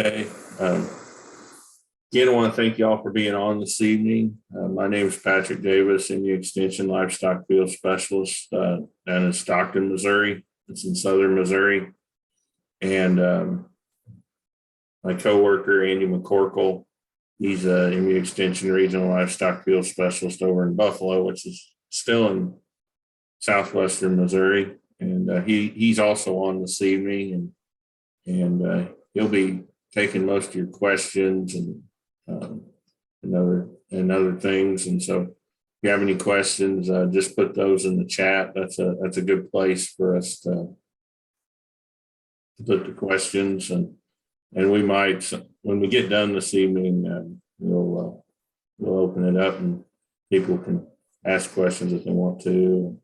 Okay. Again, I want to thank you all for being on this evening. My name is Patrick Davis, MU Extension Livestock Field Specialist down in Stockton, Missouri. It's in southern Missouri. And my coworker, Andy McCorkle, he's a MU Extension Regional Livestock Field Specialist over in Buffalo, which is still in southwestern Missouri. And he's also on this evening, and he'll be taking most of your questions and other things. And so if you have any questions, just put those in the chat. That's a good place for us to put the questions, and we might, when we get done this evening, we'll open it up and people can ask questions if they want to.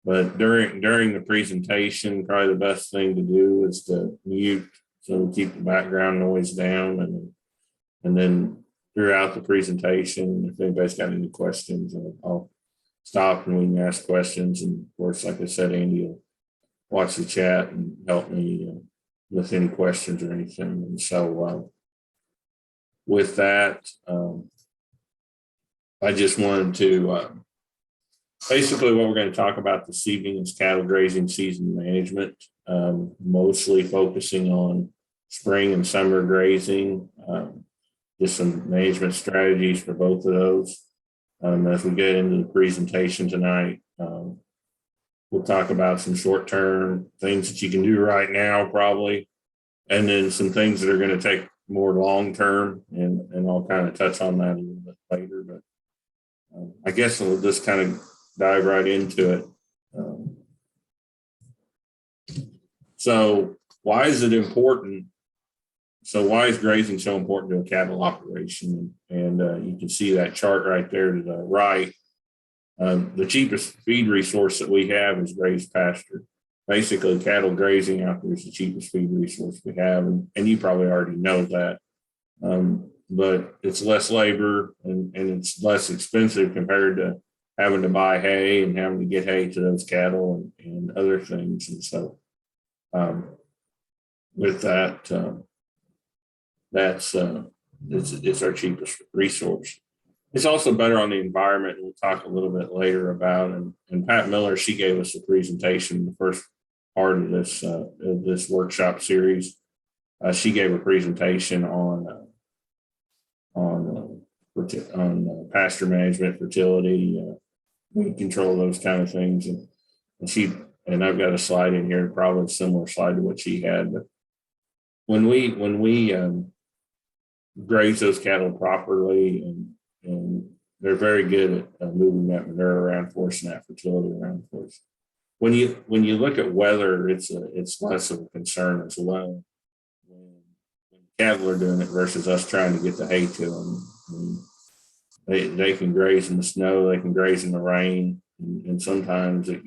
But during the presentation, probably the best thing to do is to mute, so we keep the background noise down, and then throughout the presentation, if anybody's got any questions, I'll stop and we can ask questions. And of course, like I said, Andy will watch the chat and help me with any questions or anything. And so with that, I just wanted to basically what we're going to talk about this evening is cattle grazing season management, mostly focusing on spring and summer grazing, just some management strategies for both of those. As we get into the presentation tonight, we'll talk about some short-term things that you can do right now, probably, and then some things that are going to take more long-term, and I'll kind of touch on that a little bit later. But I guess we'll just kind of dive right into it. So why is it important? So why is grazing so important to a cattle operation? And you can see that chart right there to the right. The cheapest feed resource that we have is grazed pasture. Basically, cattle grazing out there is the cheapest feed resource we have, and you probably already know that. But it's less labor and it's less expensive compared to having to buy hay and having to get hay to those cattle and other things. And so with that, it's our cheapest resource. It's also better on the environment. We'll talk a little bit later about, and Pat Miller, she gave us a presentation, the first part of this workshop series. She gave a presentation on pasture management, fertility, weed control, those kind of things. And I've got a slide in here, probably a similar slide to what she had. But when we graze those cattle properly, and they're very good at moving that manure around for us and that fertility around for us. When you look at weather, it's less of a concern as well when cattle are doing it versus us trying to get the hay to them. They can graze in the snow, they can graze in the rain, and sometimes it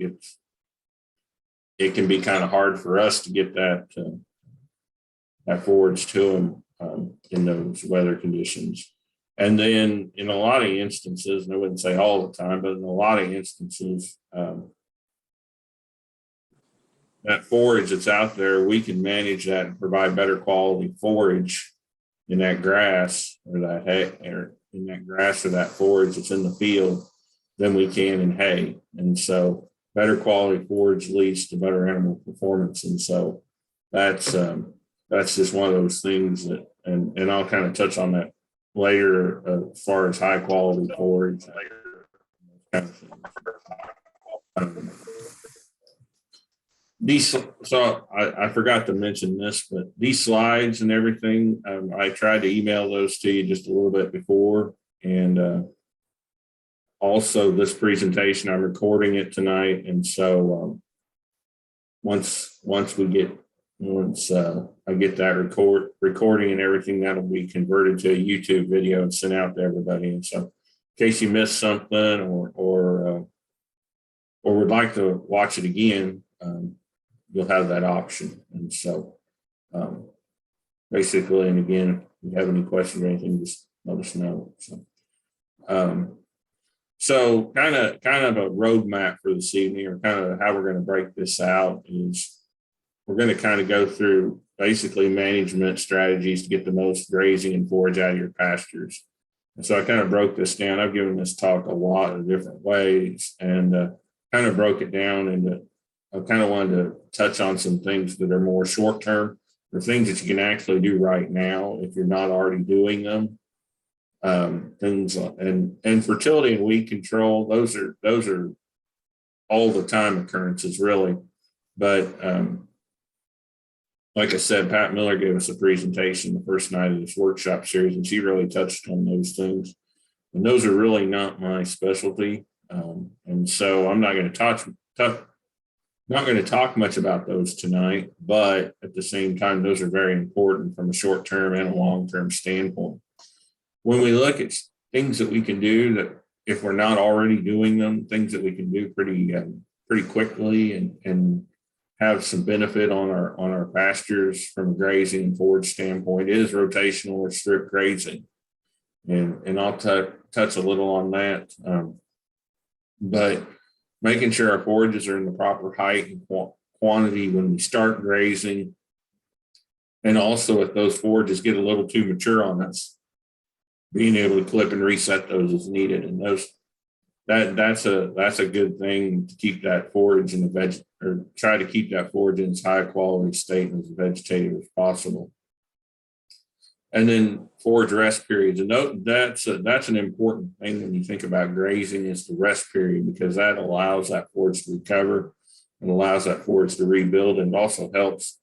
can be kind of hard for us to get that forage to them in those weather conditions. And then in a lot of instances, and I wouldn't say all the time, but in a lot of instances, that forage that's out there, we can manage that and provide better quality forage in that grass or that hay, or in that grass or that forage that's in the field than we can in hay. And so better quality forage leads to better animal performance. And so that's just one of those things that, and I'll kind of touch on that later as far as high quality forage. So I forgot to mention this, but these slides and everything, I tried to email those to you just a little bit before. And also this presentation, I'm recording it tonight. And so once I get that recording and everything, that'll be converted to a YouTube video and sent out to everybody. And so in case you missed something or would like to watch it again, you'll have that option. And so basically, and again, if you have any questions or anything, just let us know. So kind of a roadmap for this evening, or kind of how we're going to break this out, is we're going to kind of go through basically management strategies to get the most grazing and forage out of your pastures. And so I kind of broke this down. I've given this talk a lot of different ways, and kind of broke it down into, I kind of wanted to touch on some things that are more short term, or things that you can actually do right now if you're not already doing them. Things and fertility and weed control, those are all the time occurrences really. But like I said, Pat Miller gave us a presentation the first night of this workshop series, and she really touched on those things. And those are really not my specialty. And so I'm not going to talk much about those tonight, but at the same time, those are very important from a short-term and a long-term standpoint. When we look at things that we can do that if we're not already doing them, things that we can do pretty quickly and have some benefit on our pastures from a grazing and forage standpoint is rotational or strip grazing. And I'll touch a little on that. But making sure our forages are in the proper height and quantity when we start grazing. And also if those forages get a little too mature on us, being able to clip and reset those as needed. And that's a good thing to keep that forage in the or try to keep that forage in as high quality state and as vegetative as possible. And then forage rest periods. And that's an important thing when you think about grazing is the rest period, because that allows that forage to recover and allows that forage to rebuild, and also helps,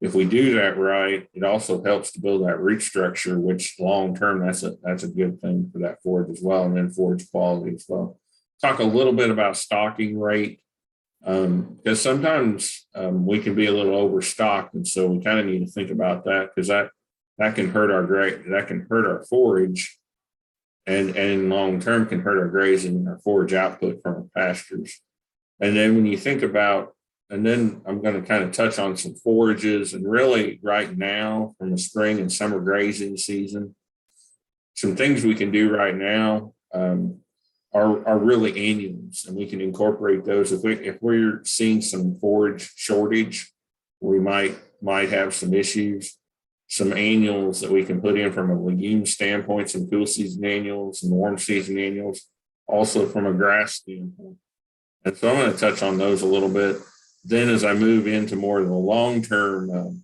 if we do that right, it also helps to build that root structure, which long term, that's a good thing for that forage as well, and then forage quality as well. Talk a little bit about stocking rate, because sometimes we can be a little overstocked, and so we kind of need to think about that, because that can hurt our forage, and long term can hurt our grazing and our forage output from our pastures. And then when you think about, and then I'm going to kind of touch on some forages, and really right now from the spring and summer grazing season, some things we can do right now are really annuals, and we can incorporate those. If we're seeing some forage shortage, we might have some issues. Some annuals that we can put in from a legume standpoint, some cool season annuals and warm season annuals, also from a grass standpoint. And so I'm going to touch on those a little bit. Then as I move into more of the long-term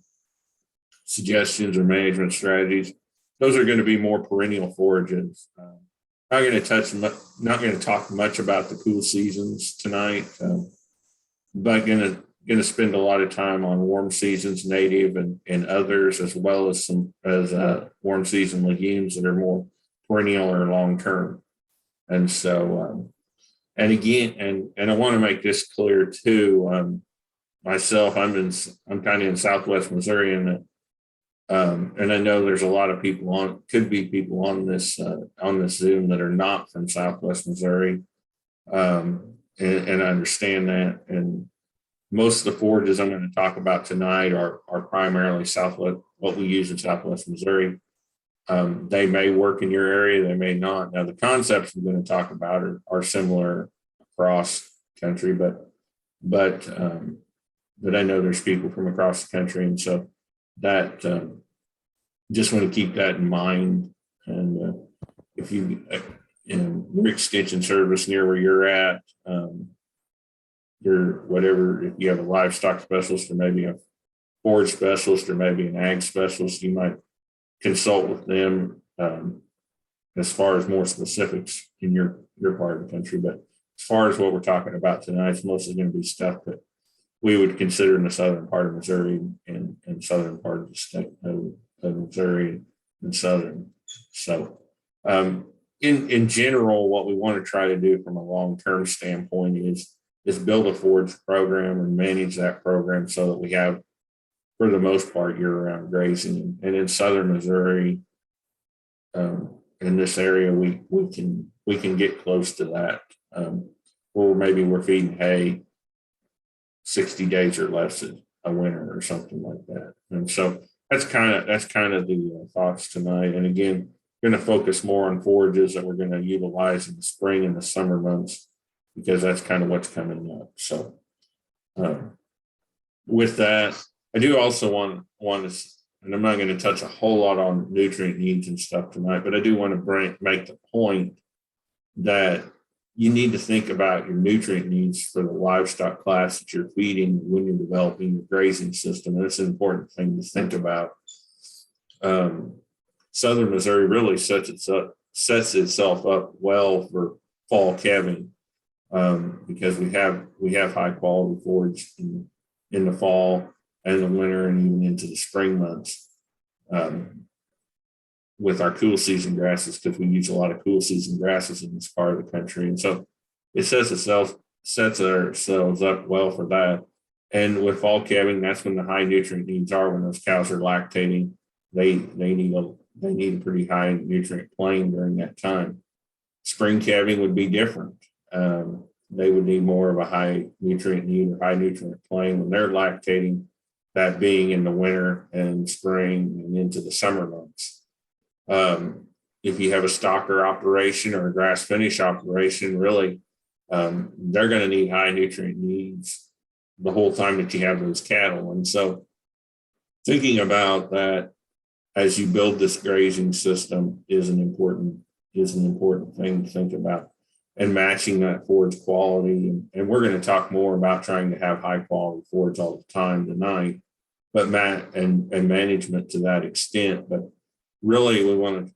suggestions or management strategies, those are going to be more perennial forages. Not going to talk much about the cool seasons tonight, but going to spend a lot of time on warm seasons, native and others, as well as some warm season legumes that are more perennial or long-term. And so, and again, and I want to make this clear too. Myself, I'm kind of in Southwest Missouri, and I know there's a lot of people could be people on this Zoom that are not from Southwest Missouri, and I understand that. And most of the forages I'm going to talk about tonight are primarily Southwest, what we use in Southwest Missouri. They may work in your area, they may not. Now, the concepts we're going to talk about are similar across country, but I know there's people from across the country, and so that just want to keep that in mind. And if you your extension service near where you're at, if you have a livestock specialist or maybe a forage specialist or maybe an ag specialist, you might consult with them as far as more specifics in your part of the country. But as far as what we're talking about tonight, it's mostly going to be stuff that we would consider in the southern part of Missouri and southern part of the state of Missouri and southern. So in general, what we want to try to do from a long-term standpoint is build a forage program and manage that program so that we have, for the most part, year-round grazing. And in southern Missouri, in this area, we can get close to that, or maybe we're feeding hay 60 days or less a winter or something like that. And so that's kind of the thoughts tonight. And again, going to focus more on forages that we're going to utilize in the spring and the summer months, because that's kind of what's coming up. So with that, I do also want to, and I'm not going to touch a whole lot on nutrient needs and stuff tonight, but I do want to make the point that you need to think about your nutrient needs for the livestock class that you're feeding when you're developing your grazing system. And it's an important thing to think about. Southern Missouri really sets itself up well for fall calving, because we have high quality forage in the fall and the winter and even into the spring months, with our cool season grasses, because we use a lot of cool season grasses in this part of the country. And so it sets ourselves up well for that. And with fall calving, that's when the high nutrient needs are. When those cows are lactating, they need a pretty high nutrient plain during that time. Spring calving would be different. They would need more of a high nutrient need or high nutrient plain when they're lactating, that being in the winter and spring and into the summer months. If you have a stocker operation or a grass finish operation, really, they're going to need high nutrient needs the whole time that you have those cattle. And so thinking about that as you build this grazing system is an important thing to think about, and matching that forage quality. And we're going to talk more about trying to have high quality forage all the time tonight, but and management to that extent. But really, we want to,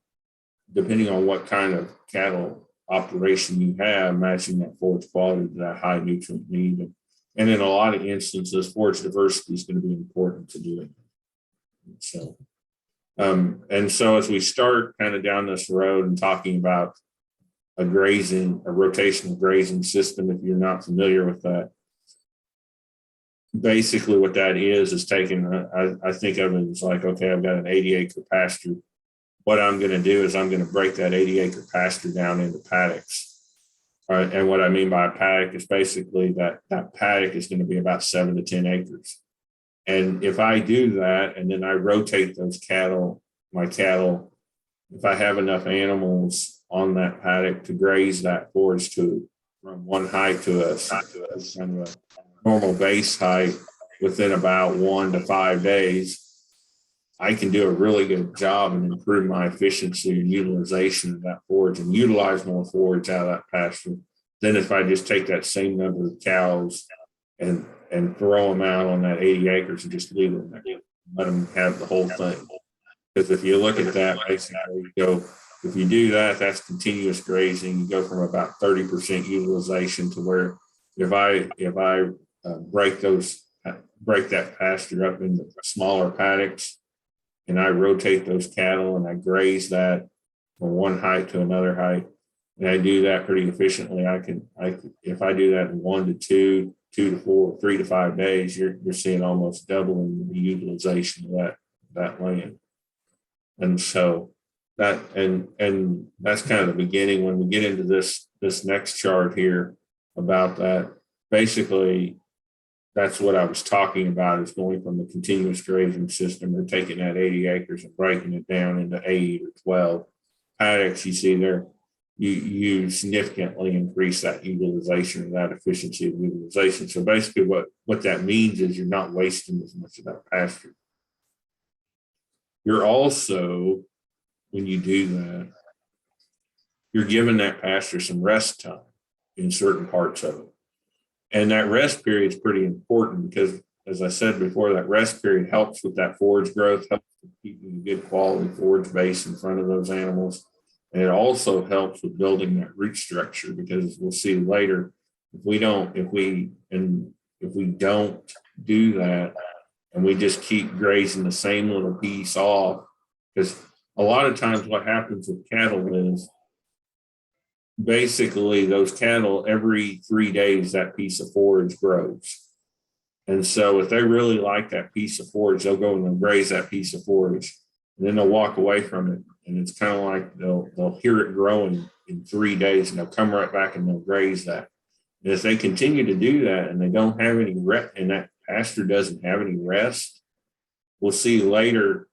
depending on what kind of cattle operation you have, matching that forage quality to that high nutrient need. And in a lot of instances, forage diversity is going to be important to doing. So, and so as we start kind of down this road and talking about a rotational grazing system, if you're not familiar with that, basically what that is taking, I think of it as like, okay, I've got an 80-acre pasture. What I'm going to do is I'm going to break that 80-acre pasture down into paddocks. All right. And what I mean by a paddock is basically that paddock is going to be about 7 to 10 acres. And if I do that, and then I rotate my cattle, if I have enough animals on that paddock to graze that forage from one height to a kind of a normal base height within about 1 to 5 days, I can do a really good job and improve my efficiency and utilization of that forage and utilize more forage out of that pasture than if I just take that same number of cows and throw them out on that 80 acres and just leave them there, let them have the whole thing. Because if you look at that, basically, if you do that, that's continuous grazing. You go from about 30% utilization to where if I break that pasture up into smaller paddocks, and I rotate those cattle and I graze that from one height to another height, and I do that pretty efficiently. If I do that in 1 to 2, 2 to 4, 3 to 5 days, you're seeing almost doubling the utilization of that land. And so that and that's kind of the beginning. When we get into this next chart here about that, basically that's what I was talking about, is going from the continuous grazing system. We're taking that 80 acres and breaking it down into 8 or 12 paddocks. You see there, you significantly increase that utilization and that efficiency of utilization. So basically what that means is you're not wasting as much of that pasture. You're also, when you do that, you're giving that pasture some rest time in certain parts of it. And that rest period is pretty important because, as I said before, that rest period helps with that forage growth, helps with keeping a good quality forage base in front of those animals. And it also helps with building that root structure, because we'll see later, if we don't do that and we just keep grazing the same little piece off, because a lot of times what happens with cattle is basically those cattle, every 3 days, that piece of forage grows. And so if they really like that piece of forage, they'll go and they'll graze that piece of forage, and then they'll walk away from it. And it's kind of like they'll hear it growing in 3 days, and they'll come right back and they'll graze that. And if they continue to do that and they don't have any rest, and that pasture doesn't have any rest, we'll see later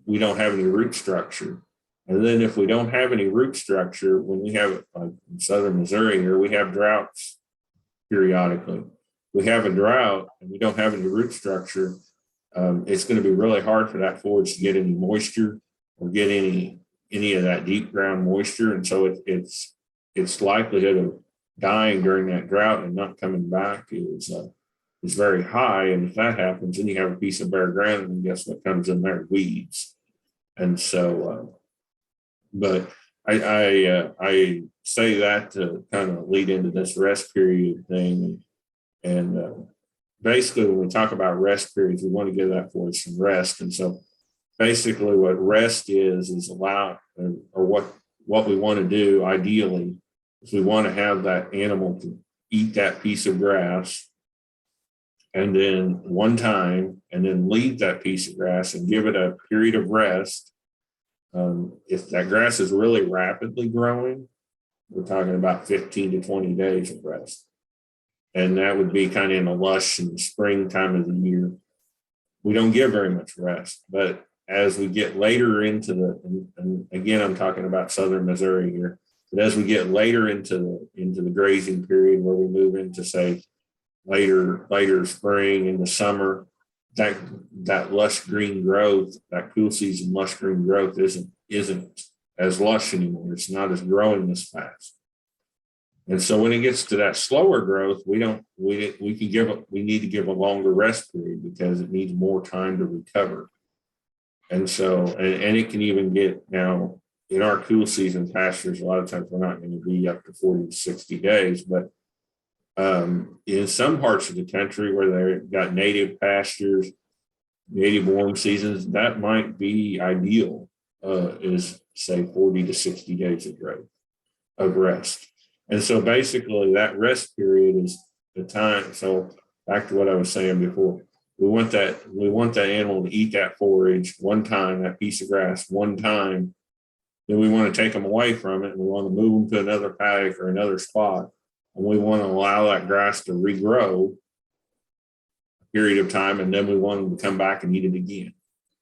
we don't have any root structure. And then if we don't have any root structure, when we have, like in southern Missouri here, we have droughts periodically. We have a drought and we don't have any root structure. it's going to be really hard for that forage to get any moisture or get any of that deep ground moisture, and so its likelihood of dying during that drought and not coming back is very high. And if that happens, then you have a piece of bare ground, and guess what comes in there? Weeds. And so, but I say that to kind of lead into this rest period thing, and basically when we talk about rest periods, we want to give that forage some rest. And so basically what rest is allow, or what we want to do ideally is we want to have that animal to eat that piece of grass and then one time, and then leave that piece of grass and give it a period of rest. If that grass is really rapidly growing, we're talking about 15 to 20 days of rest. And that would be kind of in the lush and springtime of the year. We don't give very much rest, but as we get later into and again, I'm talking about southern Missouri here, but as we get later into the grazing period, where we move into, say, later spring into summer, that lush green growth, that cool season lush green growth isn't as lush anymore. It's not as growing as fast. And so when it gets to that slower growth, we need to give a longer rest period because it needs more time to recover. And so, and it can even get, now in our cool season pastures, a lot of times we're not going to be up to 40 to 60 days, but in some parts of the country where they've got native pastures, native warm seasons, that might be ideal, is say 40 to 60 days of rest. And so basically that rest period is the time. So back to what I was saying before, we want that animal to eat that forage one time, that piece of grass one time. Then we want to take them away from it, and we want to move them to another paddock or another spot. And we want to allow that grass to regrow a period of time, and then we want them to come back and eat it again.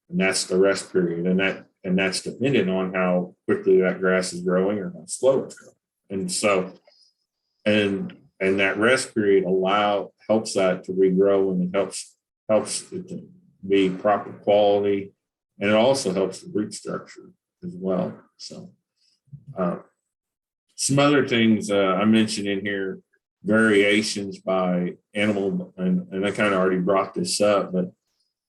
And that's the rest period. And that's dependent on how quickly that grass is growing or how slow it's growing. And so, and that rest period helps that to regrow, and it helps it to be proper quality, and it also helps the root structure as well. So some other things I mentioned in here, variations by animal, and I kind of already brought this up, but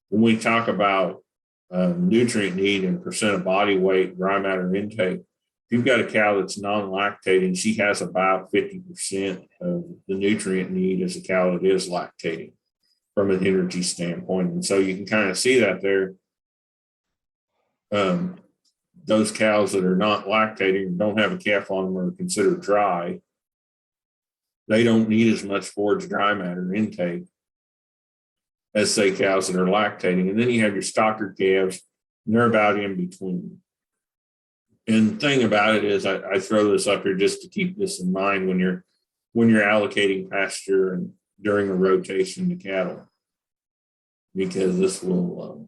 when we talk about nutrient need and percent of body weight, dry matter intake, if you've got a cow that's non-lactating, she has about 50% of the nutrient need as a cow that is lactating from an energy standpoint. And so you can kind of see that there. Those cows that are not lactating, don't have a calf on them, are considered dry. They don't need as much forage dry matter intake as, say, cows that are lactating. And then you have your stocker calves, and they're about in between. And the thing about it is, I throw this up here just to keep this in mind when you're allocating pasture and during a rotation to cattle, because this will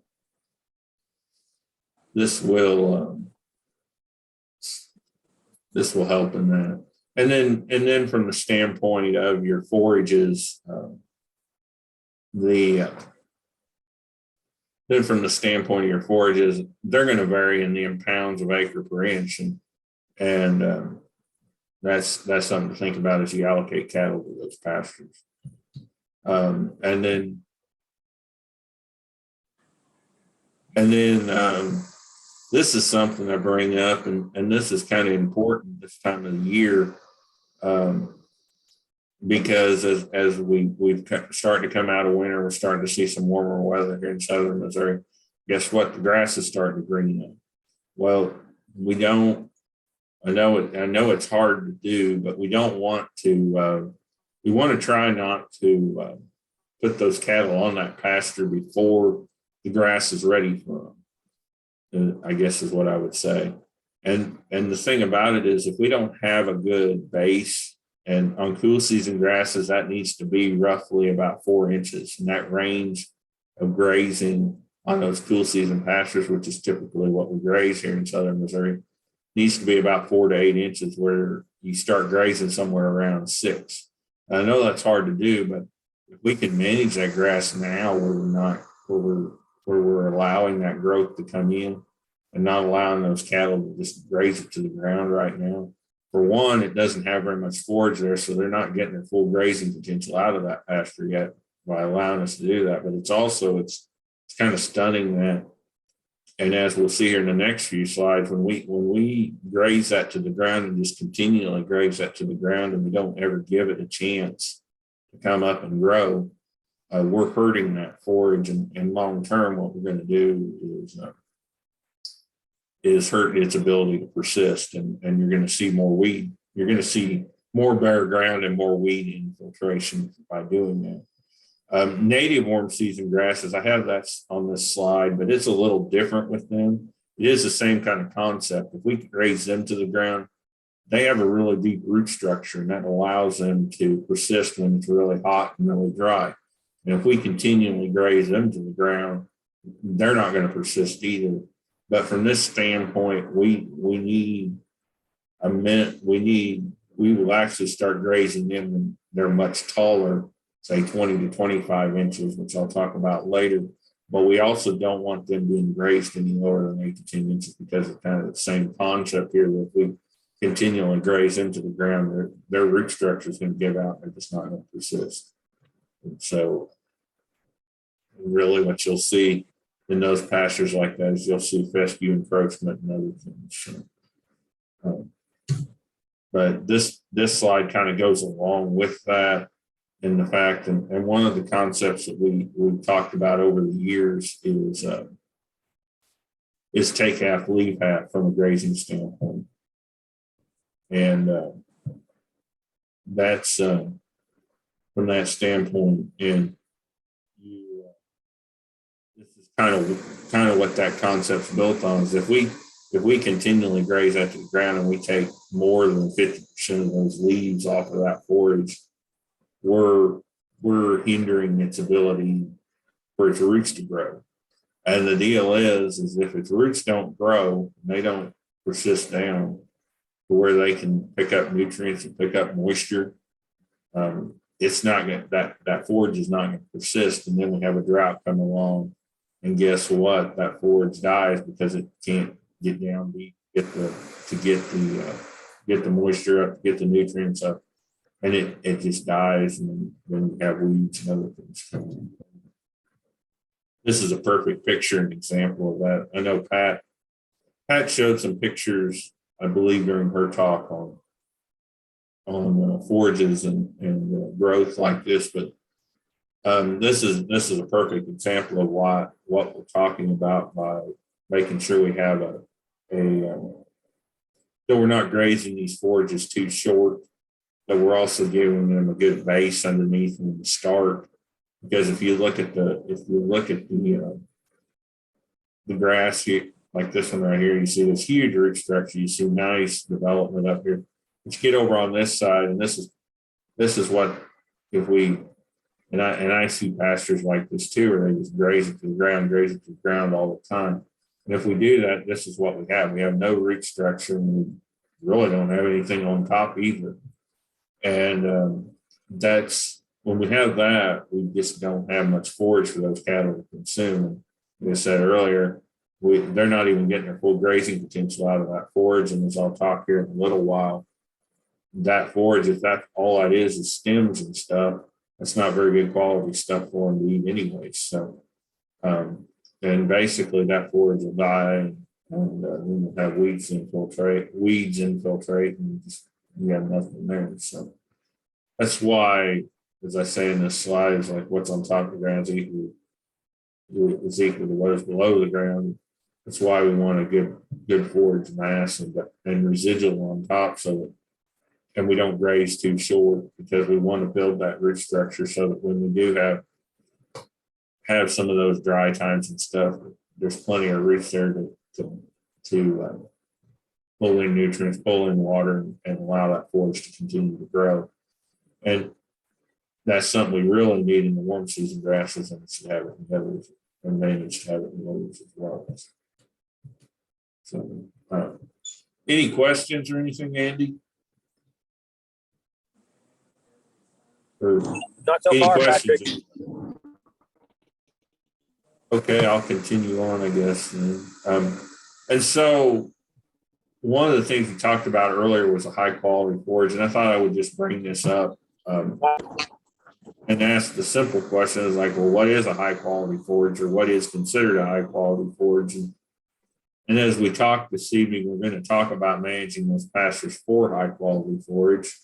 help in that. And then from the standpoint of your forages, then from the standpoint of your forages, they're going to vary in pounds of acre per inch, and that's something to think about as you allocate cattle to those pastures. And then this is something I bring up, and this is kind of important this time of the year, because as we've started to come out of winter, we're starting to see some warmer weather here in southern Missouri. Guess what? The grass is starting to green up. Well, we don't. I know it's hard to do, but we don't want to. We want to try not to put those cattle on that pasture before the grass is ready for them, I guess is what I would say. And the thing about it is, if we don't have a good base, and on cool season grasses, that needs to be roughly about 4 inches. And that range of grazing on those cool season pastures, which is typically what we graze here in southern Missouri, needs to be about 4 to 8 inches, where you start grazing somewhere around 6. I know that's hard to do, but if we can manage that grass now where we're where we're allowing that growth to come in and not allowing those cattle to just graze it to the ground right now. For one, it doesn't have very much forage there, so they're not getting their full grazing potential out of that pasture yet by allowing us to do that. But it's kind of stunning that. And as we'll see here in the next few slides, when we graze that to the ground and just continually graze that to the ground, and we don't ever give it a chance to come up and grow, we're hurting that forage. And long term, what we're going to do is hurt its ability to persist, and you're going to see more weed. You're going to see more bare ground and more weed infiltration by doing that. Native warm season grasses, I have that on this slide, but it's a little different with them. It is the same kind of concept. If we graze them to the ground, they have a really deep root structure, and that allows them to persist when it's really hot and really dry. And if we continually graze them to the ground, they're not going to persist either. But from this standpoint, we need a minute. We will actually start grazing them when they're much taller, say 20 to 25 inches, which I'll talk about later. But we also don't want them being grazed any lower than 8 to 10 inches because it's kind of the same concept here that if we continually graze into the ground, their root structure is going to give out. They're just not going to persist. And so really what you'll see in those pastures like that is you'll see fescue encroachment and other things. But this slide kind of goes along with that. And the fact, and one of the concepts that we've talked about over the years is take half, leave half from a grazing standpoint. And that's from that standpoint. And this is kind of what that concept's built on. Is if we continually graze that to the ground and we take more than 50% of those leaves off of that forage, we're hindering its ability for its roots to grow. And the deal is if its roots don't grow, they don't persist down to where they can pick up nutrients and pick up moisture, it's not going that forage is not going to persist. And then we have a drought come along, and guess what? That forage dies because it can't get down deep, get the moisture up, get the nutrients up. And it just dies, and then you have weeds and other things coming in. This is a perfect picture and example of that. I know Pat showed some pictures, I believe, during her talk on forages and growth like this, but this is a perfect example of what we're talking about by making sure we have so we're not grazing these forages too short, but we're also giving them a good base underneath them to start. Because if you look at the grass here, like this one right here, you see this huge root structure. You see nice development up here. But you get over on this side, and this is what if we and I see pastures like this too, where they just graze it to the ground all the time. And if we do that, this is what we have. We have no root structure, and we really don't have anything on top either. And that's when we have that, we just don't have much forage for those cattle to consume. And like I said earlier, they're not even getting their full grazing potential out of that forage. And as I'll talk here in a little while, that forage, if that all that is stems and stuff, that's not very good quality stuff for them to eat anyway. So, and basically that forage will die, and we'll have weeds infiltrate, and just, you have nothing there. So that's why, as I say in this slide, is like what's on top of the ground is equal to what is below the ground. That's why we want to good forage mass and residual on top, so that, and we don't graze too short, because we want to build that root structure so that when we do have some of those dry times and stuff, there's plenty of roots there to pull in nutrients, pull in water, and allow that forage to continue to grow. And that's something we really need in the warm season grasses, and should have it in heathers, and manage to have it in heathers as well. So, any questions or anything, Andy? Or not so far, Patrick. Okay, I'll continue on, I guess. And so one of the things we talked about earlier was a high quality forage, and I thought I would just bring this up um, and ask the simple question is like, well, what is a high quality forage, or what is considered a high quality forage? And as we talk this evening, we're going to talk about managing those pastures for high quality forage.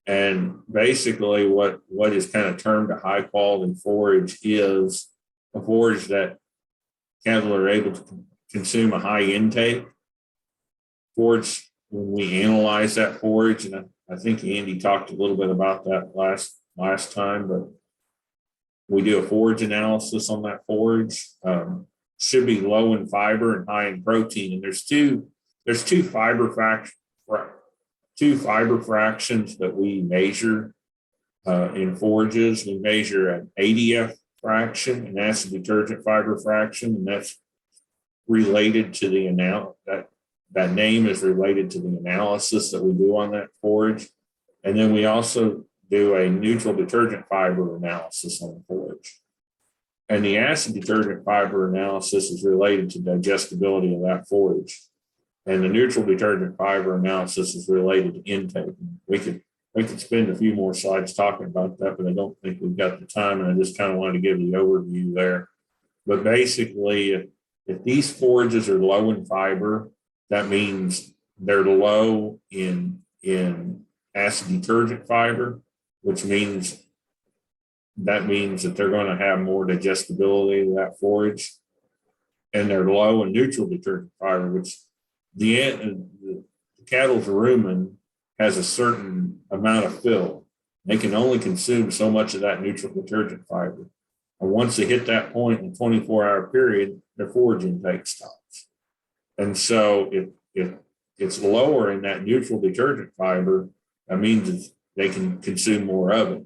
And basically, what is kind of termed a high quality forage is a forage that cattle are able to consume a high intake forage when we analyze that forage. And I think Andy talked a little bit about that last time, but we do a forage analysis on that forage. Should be low in fiber and high in protein. And there's two fiber fractions that we measure in forages. We measure an ADF fraction, an acid detergent fiber fraction, and that's related to the that name is related to the analysis that we do on that forage. And then we also do a neutral detergent fiber analysis on the forage. And the acid detergent fiber analysis is related to digestibility of that forage. And the neutral detergent fiber analysis is related to intake. We could spend a few more slides talking about that, but I don't think we've got the time. And I just kind of wanted to give the overview there. But basically, if these forages are low in fiber, that means they're low in acid detergent fiber, which means that they're going to have more digestibility of that forage. And they're low in neutral detergent fiber, which the cattle's rumen has a certain amount of fill. They can only consume so much of that neutral detergent fiber. And once they hit that point in a 24-hour period, their forage intake stops. And so if it's lower in that neutral detergent fiber, that means they can consume more of it.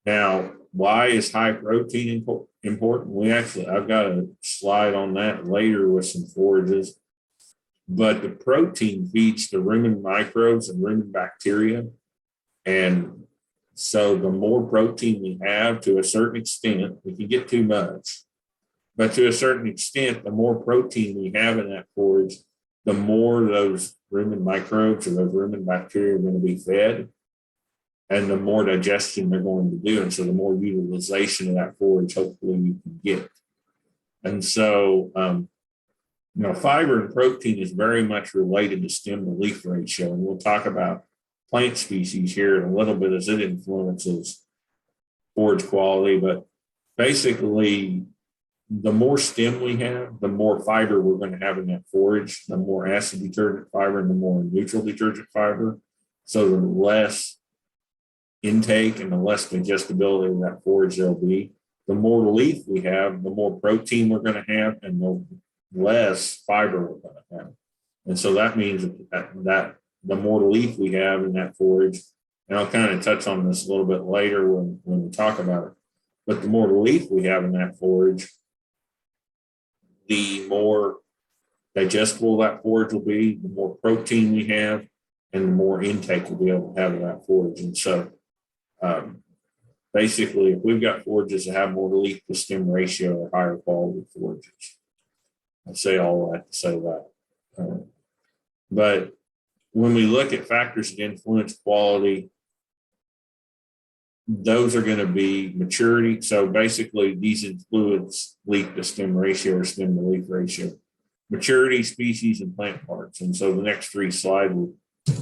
Now, why is high protein important? I've got a slide on that later with some forages, but the protein feeds the rumen microbes and rumen bacteria. And so the more protein we have, to a certain extent, we can get too much, but to a certain extent, the more protein we have in that forage, the more those rumen microbes or those rumen bacteria are going to be fed, and the more digestion they're going to do. And so the more utilization of that forage, hopefully, you can get. And so, fiber and protein is very much related to stem to leaf ratio. And we'll talk about plant species here in a little bit as it influences forage quality. But basically, the more stem we have, the more fiber we're going to have in that forage, the more acid detergent fiber and the more neutral detergent fiber. So the less intake and the less digestibility of that forage there'll be. The more leaf we have, the more protein we're going to have, and the less fiber we're going to have. And so that means that the more leaf we have in that forage, and I'll kind of touch on this a little bit later when we talk about it, but the more leaf we have in that forage, the more digestible that forage will be, the more protein we have, and the more intake we'll be able to have in that forage. And so basically, if we've got forages that have more leaf to stem ratio or higher quality forages, I say all that to say that. But when we look at factors that influence quality, those are going to be maturity. So basically, these influence leaf to stem ratio or stem to leaf ratio, maturity, species, and plant parts. And so the next three slides,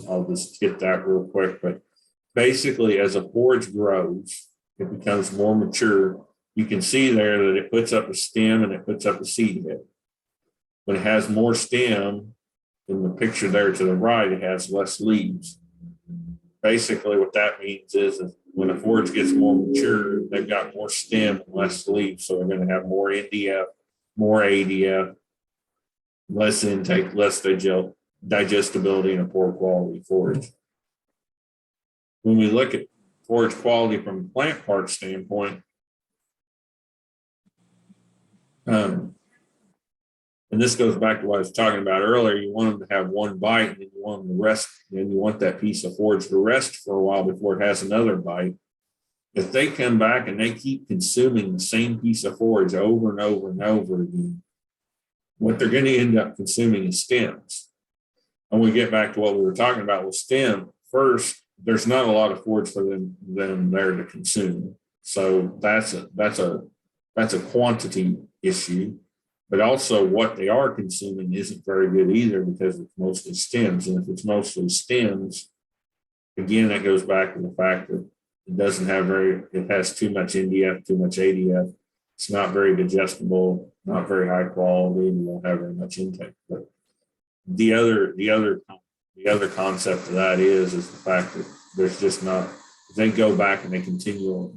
I'll just hit that real quick. But basically, as a forage grows, it becomes more mature. You can see there that it puts up a stem and it puts up a seed head. When it has more stem, in the picture there to the right, it has less leaves. Basically, what that means is when a forage gets more mature, they've got more stem and less leaves. So they're going to have more NDF, more ADF, less intake, less digestibility, and a poor quality forage. When we look at forage quality from a plant part standpoint, and this goes back to what I was talking about earlier, you want them to have one bite, and then you want them to rest, and you want that piece of forage to rest for a while before it has another bite. if they come back and they keep consuming the same piece of forage over and over and over again, what they're going to end up consuming is stems. And we get back to what we were talking about with stem. First, there's not a lot of forage for them there to consume. So that's a quantity issue. But also what they are consuming isn't very good either, because it's mostly stems. And if it's mostly stems, again, that goes back to the fact that it has too much NDF, too much ADF. It's not very digestible, not very high quality, and you won't have very much intake. But the other concept of that is the fact that there's just not, if they go back and they continue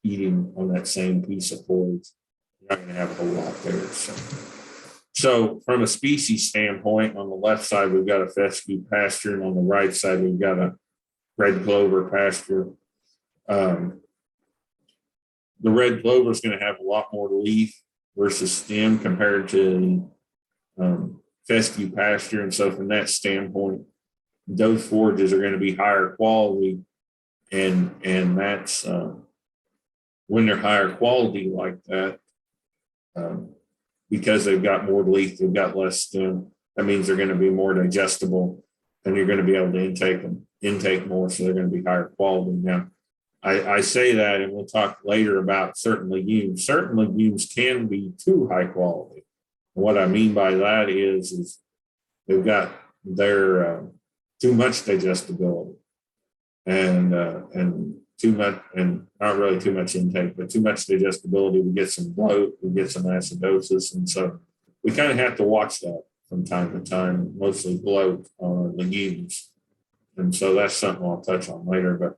eating on that same piece of forage, you're not going to have a whole lot there. So from a species standpoint, on the left side, we've got a fescue pasture, and on the right side, we've got a red clover pasture. The red clover is going to have a lot more leaf versus stem compared to fescue pasture. And so from that standpoint, those forages are going to be higher quality. And that's when they're higher quality like that, because they've got more leaf, they've got less stem, that means they're going to be more digestible, and you're going to be able to intake more, so they're going to be higher quality. Now, I say that, and we'll talk later about certain legumes. Certain legumes can be too high quality. And what I mean by that is they've got their too much digestibility, and too much, and not really too much intake, but too much digestibility. We get some bloat, we get some acidosis, and so we kind of have to watch that from time to time, mostly bloat on legumes. And so that's something I'll touch on later. But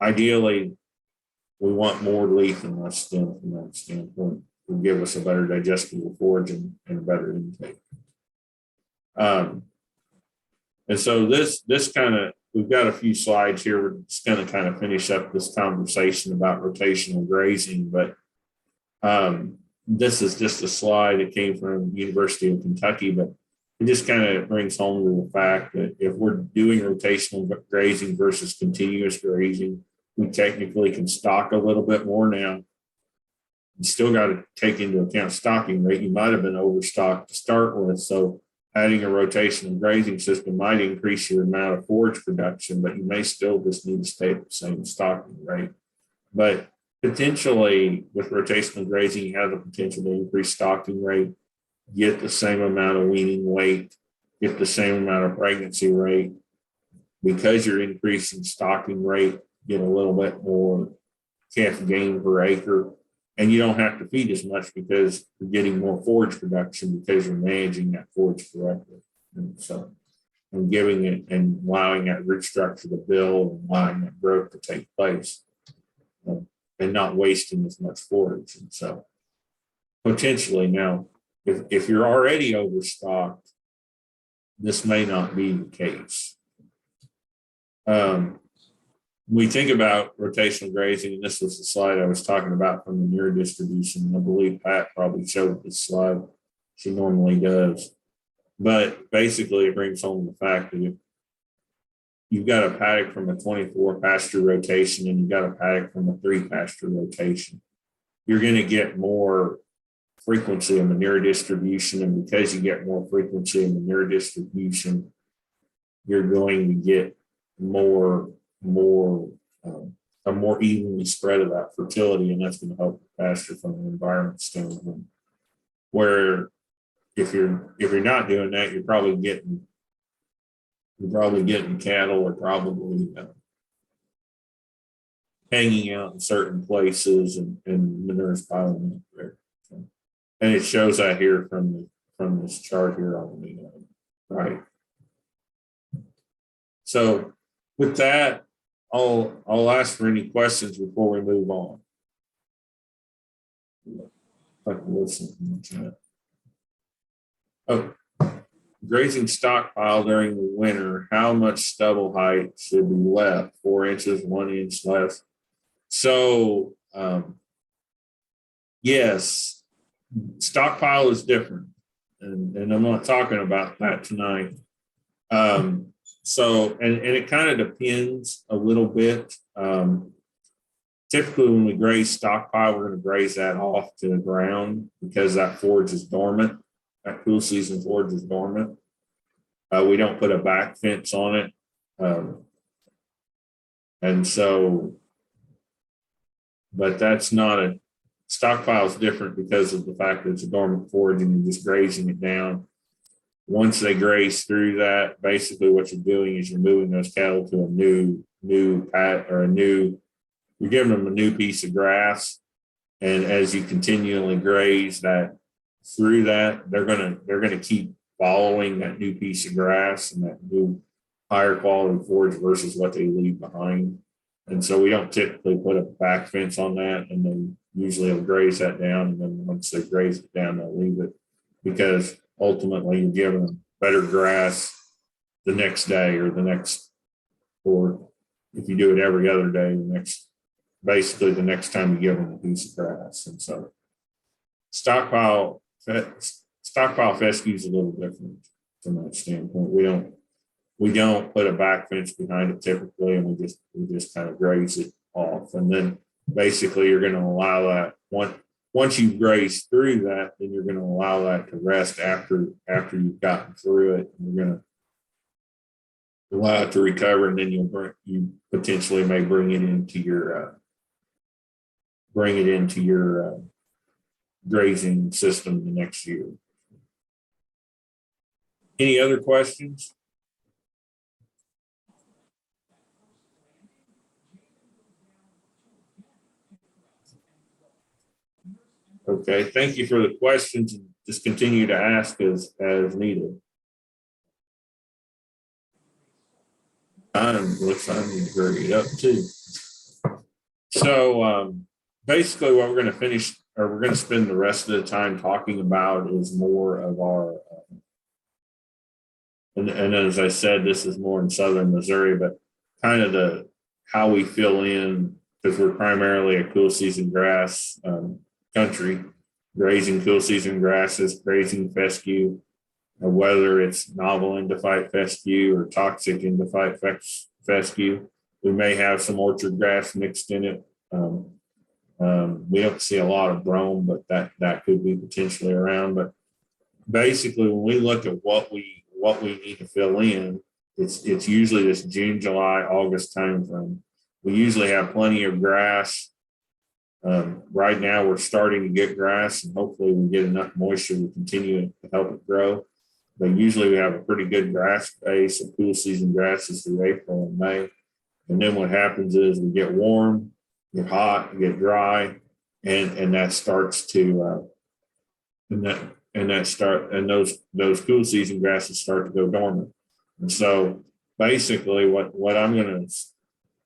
ideally, we want more leaf and less stem from that standpoint. It will give us a better digestible forage and a better intake. And so this kind of, we've got a few slides here. We're just going to kind of finish up this conversation about rotational grazing. But this is just a slide that came from the University of Kentucky, but it just kind of brings home to the fact that if we're doing rotational grazing versus continuous grazing, we technically can stock a little bit more now. You still got to take into account stocking rate. You might have been overstocked to start with. So adding a rotational grazing system might increase your amount of forage production, but you may still just need to stay at the same stocking rate. But potentially with rotational grazing, you have the potential to increase stocking rate, get the same amount of weaning weight, get the same amount of pregnancy rate. Because you're increasing stocking rate, get a little bit more calf gain per acre, and you don't have to feed as much because you're getting more forage production because you're managing that forage correctly. And so, and giving it and allowing that root structure to build and allowing that growth to take place, and not wasting as much forage. And so potentially now, if you're already overstocked, this may not be the case. We think about rotational grazing, and this was the slide I was talking about from the manure distribution. I believe Pat probably showed this slide. She normally does. But basically, it brings home the fact that if you've got a paddock from a 24 pasture rotation and you've got a paddock from a 3 pasture rotation, you're going to get more frequency of manure distribution. And because you get more frequency of manure distribution, you're going to get a more evenly spread of that fertility, and that's going to help the pasture from an environment standpoint. Where if you're not doing that, you're probably getting cattle or probably hanging out in certain places and manure's piling up there. And it shows that here from this chart here on the right. So with that, I'll ask for any questions before we move on. I can listen in the chat. Oh, grazing stockpile during the winter. How much stubble height should be left? 4 inches, 1 inch left. So yes, stockpile is different, and I'm not talking about that tonight. So, and it kind of depends a little bit. typically when we graze stockpile, we're going to graze that off to the ground because that forage is dormant. That cool season forage is dormant. We don't put a back fence on it. And so, but that's not a stockpile is different because of the fact that it's a dormant forage and you're just grazing it down. Once they graze through that, basically what you're doing is you're moving those cattle to a new pat or you're giving them a new piece of grass. And as you continually graze that through that, they're gonna keep following that new piece of grass and that new higher quality forage versus what they leave behind. And so we don't typically put a back fence on that, and then usually they'll graze that down. And then once they graze it down, they'll leave it because ultimately you're giving them better grass the next day or if you do it every other day, basically the next time you give them a piece of grass. And so stockpile fescue is a little different from that standpoint. We don't put a back fence behind it typically, and we just kind of graze it off. And then basically you're going to allow that once you graze through that, then you're going to allow that to rest after you've gotten through it. And you're going to allow it to recover, and then you potentially may bring it into your grazing system the next year. Any other questions? Okay, thank you for the questions. Just continue to ask as needed. Looks like I need to hurry it up too. So basically what we're going to spend the rest of the time talking about is more of our, and as I said, this is more in southern Missouri, but kind of how we fill in, because we're primarily a cool season grass country, grazing cool season grasses, grazing fescue, whether it's novel endophyte fescue or toxic endophyte fescue. We may have some orchard grass mixed in it. We don't see a lot of brome, but that could be potentially around. But basically, when we look at what we need to fill in, it's usually this June, July, August timeframe. We usually have plenty of grass. Right now, we're starting to get grass, and hopefully, we get enough moisture to continue to help it grow. But usually, we have a pretty good grass base of cool season grasses through April and May. And then what happens is we get warm, get hot, get dry, and that starts to those cool season grasses start to go dormant. And so basically what I'm going to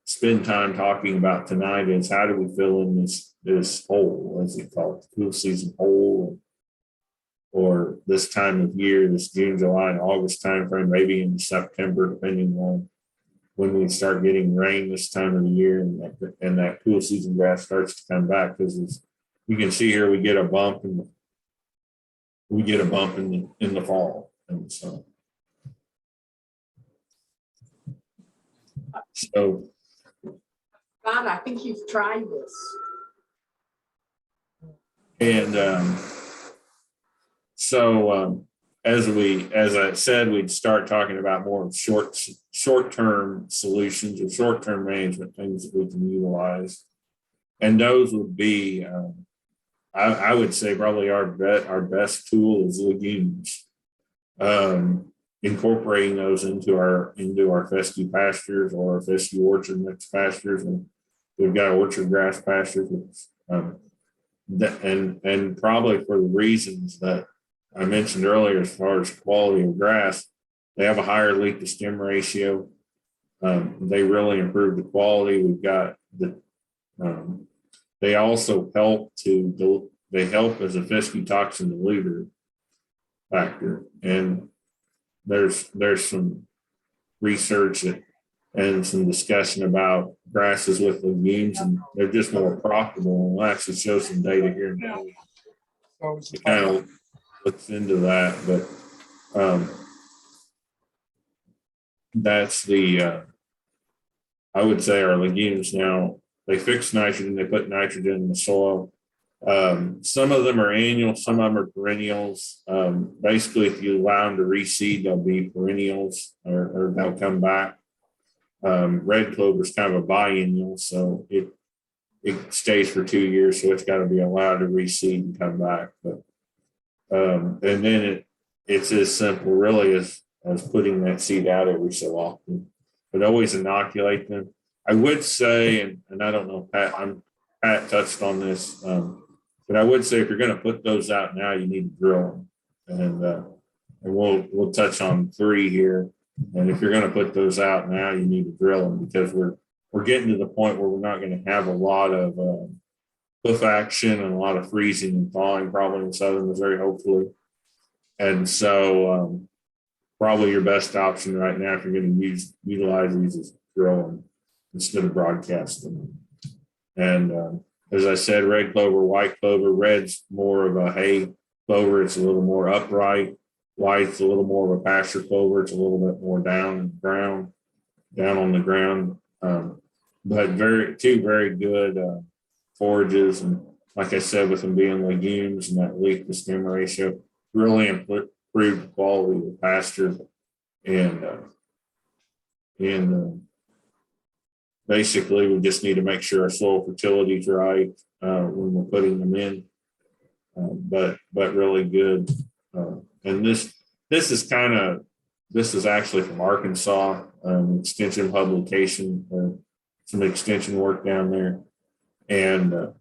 spend time talking about tonight is how do we fill in this hole, as you call it, the cool season hole, or this time of year, this June, July, and August timeframe, maybe in September, depending on when we start getting rain this time of the year, and that cool season grass starts to come back. Because you can see here, we get a bump in the fall. And so God, I think you've tried this. And as I said, we'd start talking about more of short-term solutions or short-term management things that we can utilize. And those would be, I would say probably our best tool is legumes. Incorporating those into our fescue pastures or our fescue orchard mixed pastures, and we've got orchard grass pastures, and probably for the reasons that I mentioned earlier, as far as quality of grass, they have a higher leaf to stem ratio. They really improve the quality. We've got they also help as a fescue toxin diluter factor. And there's some research and some discussion about grasses with legumes, and they're just more profitable. And we'll actually show some data here now. It kind of looks into that, but that's I would say our legumes now, they fix nitrogen, they put nitrogen in the soil. Some of them are annual, some of them are perennials. Basically, if you allow them to reseed, they'll be perennials or they'll come back. Red clover is kind of a biennial, so it stays for 2 years, so it's got to be allowed to reseed and come back. But and then it's as simple really as putting that seed out every so often, but always inoculate them. I would say, and I don't know, Pat touched on this, but I would say if you're going to put those out now, you need to drill them, and we'll touch on 3 here. And if you're going to put those out now, you need to drill them because we're getting to the point where we're not going to have a lot of hoof action and a lot of freezing and thawing probably in southern Missouri, hopefully. And so probably your best option right now if you're going to utilize these is drill them instead of broadcasting. And as I said, red clover, white clover, red's more of a hay clover. It's a little more upright. White's a little more of a pasture clover. It's a little bit more down on the ground. But two very good forages. And like I said, with them being legumes and that leaf to stem ratio, really improved the quality of the pasture. And basically, we just need to make sure our soil fertility is right when we're putting them in. But really good. And this is actually from Arkansas, extension publication, some extension work down there, and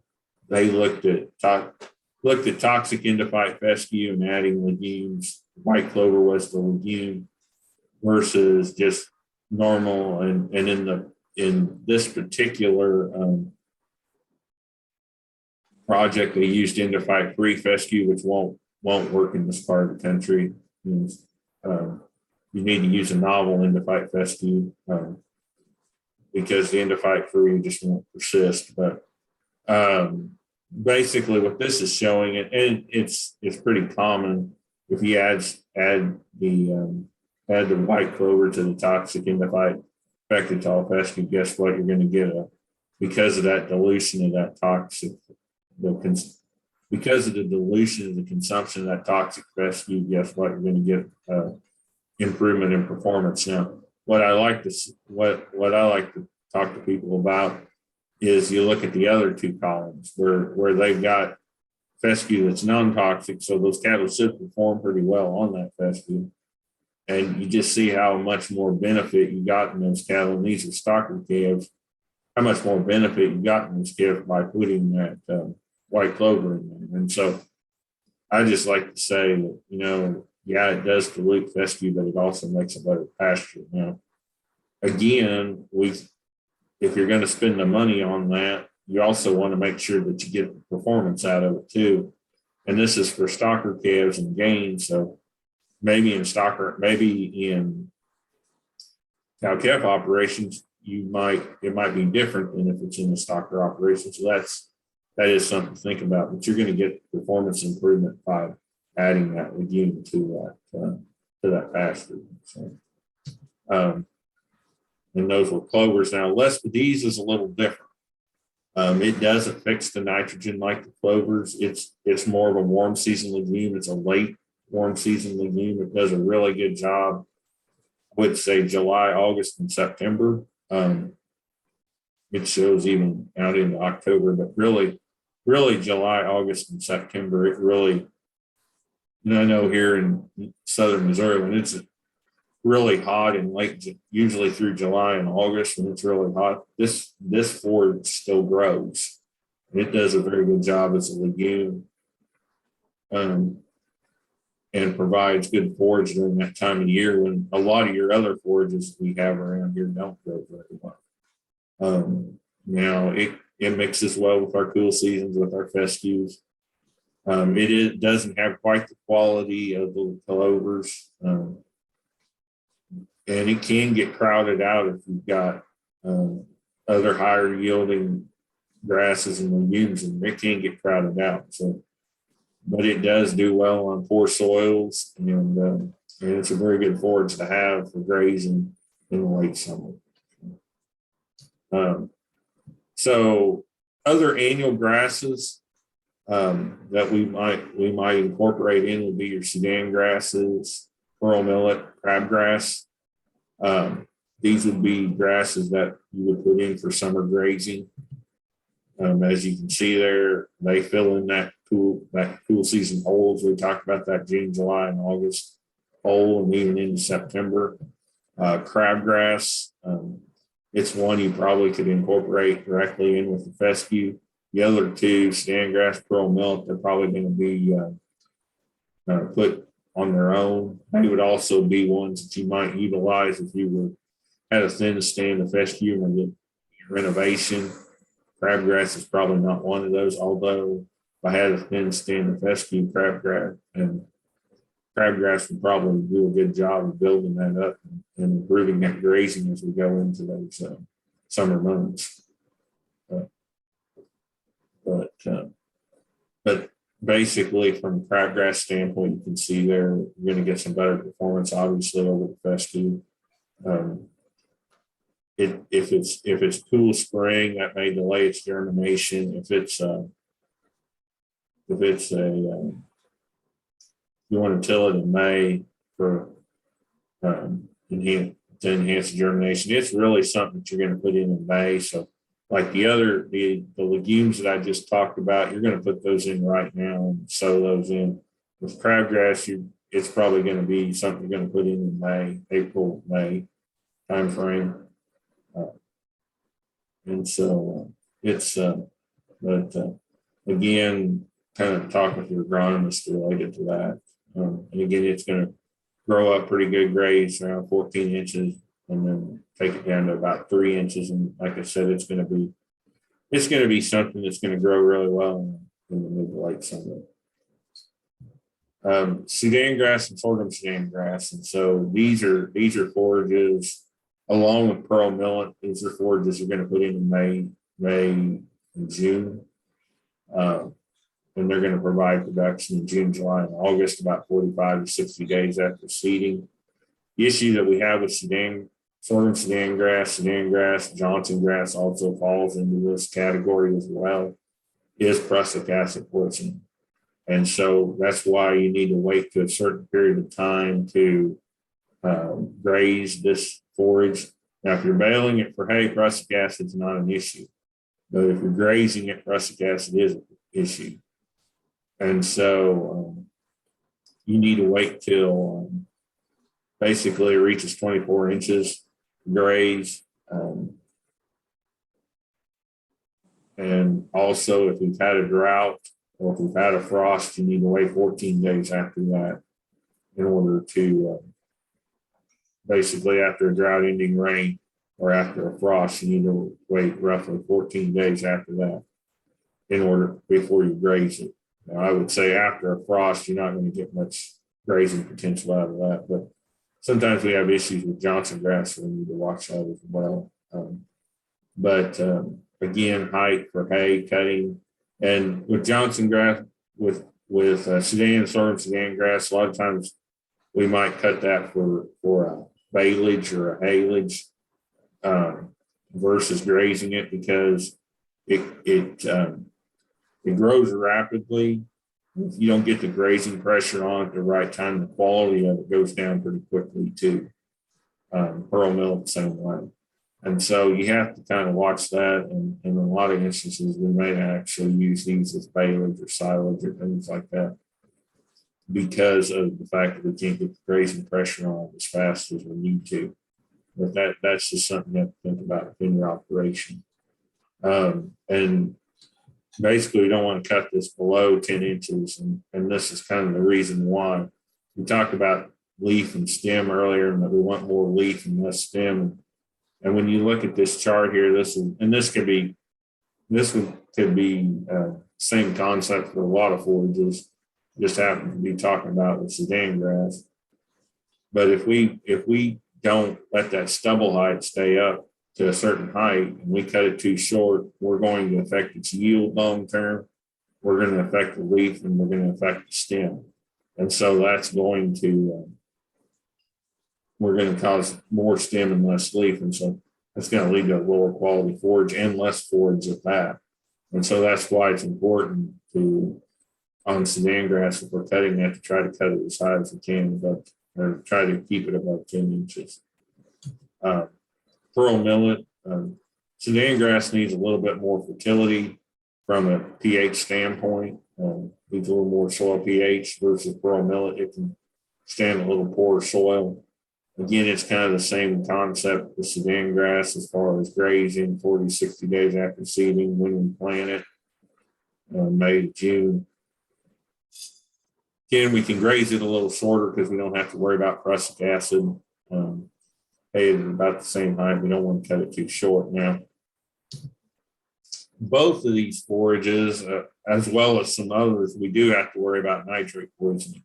they looked at toxic endophyte fescue and adding legumes. White clover was the legume versus just normal, and in this particular project, they used endophyte free fescue, which won't work in this part of the country. You need to use a novel endophyte fescue because the endophyte free just won't persist. But basically, what this is showing, and it's pretty common if you add the white clover to the toxic endophyte affected tall fescue. Guess what? You're going to get because of that dilution of that toxic. Because of the dilution of the consumption of that toxic fescue, guess what? You're going to get improvement in performance. Now, what I like to talk to people about is you look at the other 2 columns where they've got fescue that's non-toxic, so those cattle should perform pretty well on that fescue, and you just see how much more benefit you got in those cattle. And these are stocker calves. How much more benefit you got in those calves by putting that white clover in there. And so I just like to say that, yeah, it does dilute fescue, but it also makes a better pasture. Now, again, if you're going to spend the money on that, you also want to make sure that you get the performance out of it too. And this is for stocker calves and gains. So maybe in cow calf operations, it might be different than if it's in the stocker operation. So that is something to think about, but you're going to get performance improvement by adding that legume to that pasture. So, and those were clovers. Now, these is a little different. It doesn't fix the nitrogen like the clovers. It's more of a warm season legume. It's a late warm season legume. It does a really good job. I would say July, August, and September. It shows even out into October, but really July, August, and September, it really, and I know here in southern Missouri, when it's really hot in usually through July and August, when it's really hot, this forage still grows. And it does a very good job as a legume and provides good forage during that time of year when a lot of your other forages we have around here don't grow very well. Now, it mixes well with our cool seasons, with our fescues. It doesn't have quite the quality of the clovers, and it can get crowded out if you've got other higher yielding grasses and legumes, and it can get crowded out. So, but it does do well on poor soils, and it's a very good forage to have for grazing in the late summer. So other annual grasses that we might incorporate in would be your Sudan grasses, pearl millet, crabgrass. These would be grasses that you would put in for summer grazing. As you can see there, they fill in that cool season holes. We talked about that June, July, and August hole, and even into September. Crabgrass, it's one you probably could incorporate directly in with the fescue. The other two, Sudan grass, pearl millet, they're probably going to be put on their own. They would also be ones that you might utilize if you were had a thin stand of fescue and did renovation. Crabgrass is probably not one of those, although if I had a thin stand of fescue, crabgrass would probably do a good job of building that up and improving that grazing as we go into those summer months. But basically, from a crabgrass standpoint, you can see there you're going to get some better performance, obviously, over the fescue. If it's cool spring, that may delay its germination. If you want to till it in May for enhance germination, it's really something that you're going to put in May. So, like the legumes that I just talked about, you're going to put those in right now and sow those in. With crabgrass, it's probably going to be something you're going to put in May, April, May time frame. And so but again, kind of talk with your agronomist related to that. And again, it's going to grow up pretty good grades around 14 inches and then take it down to about 3 inches. And like I said, it's going to be something that's going to grow really well in the mid to late summer. Sudan grass and sorghum Sudan grass. And so these are forages along with pearl millet. These are forages you're going to put in May and June. And they're going to provide production in June, July, and August, about 45 to 60 days after seeding. The issue that we have with sorghum Sudan grass, Johnson grass also falls into this category as well, is prussic acid poisoning. And so that's why you need to wait to a certain period of time to graze this forage. Now, if you're baling it for hay, prussic acid is not an issue. But if you're grazing it, prussic acid is an issue. And so you need to wait till basically it reaches 24 inches, graze. And also, if we've had a drought or if we've had a frost, you need to wait 14 days after that in order to basically after a drought ending rain or after a frost, you need to wait roughly 14 days after that in order before you graze it. Now, I would say after a frost, you're not going to get much grazing potential out of that, but sometimes we have issues with Johnson grass, so we need to watch that as well. But again, height for hay cutting, and with Johnson grass, with Sudan, sorghum Sudan grass, a lot of times we might cut that for a baleage or a haylage versus grazing it because it grows rapidly. If you don't get the grazing pressure on at the right time, the quality of it goes down pretty quickly too. Pearl millet, same way. And so you have to kind of watch that. And in a lot of instances, we may actually use these as baleage or silage or things like that because of the fact that we can't get the grazing pressure on it as fast as we need to. But that's just something you have to think about in your operation. And basically, we don't want to cut this below 10 inches. And this is kind of the reason why. We talked about leaf and stem earlier and that we want more leaf and less stem. And when you look at this chart here, this could be same concept for a lot of forages, just happen to be talking about with Sudan grass. But if we don't let that stubble height stay up to a certain height and we cut it too short, we're going to affect its yield long term. We're going to affect the leaf and we're going to affect the stem. And so that's going to, we're going to cause more stem and less leaf. And so That's going to lead to a lower quality forage and less forage at that. And so that's why it's important to, on Sudan grass, if we're cutting that, to try to cut it as high as we can, but or try to keep it above 10 inches. Pearl millet, Sudan grass needs a little bit more fertility from a pH standpoint. Needs a little more soil pH versus pearl millet. It can stand a little poorer soil. Again, it's kind of the same concept with Sudan grass as far as grazing 40, 60 days after seeding, when we plant it, May to June. Again, we can graze it a little shorter because we don't have to worry about prussic acid. At about the same height. We don't want to cut it too short. Now, both of these forages, as well as some others, we do have to worry about nitrate poisoning.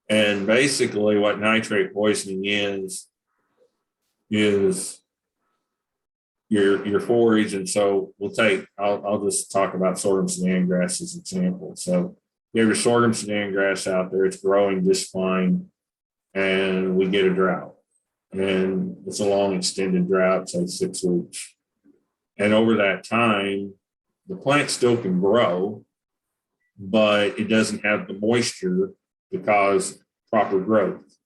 And basically what nitrate poisoning is your forage. And so I'll just talk about sorghum Sudan grass as an example. So you have your sorghum Sudan grass out there, it's growing just fine, and we get a drought. And it's a long extended drought, say 6 weeks. And over that time, the plant still can grow, but it doesn't have the moisture to cause proper growth.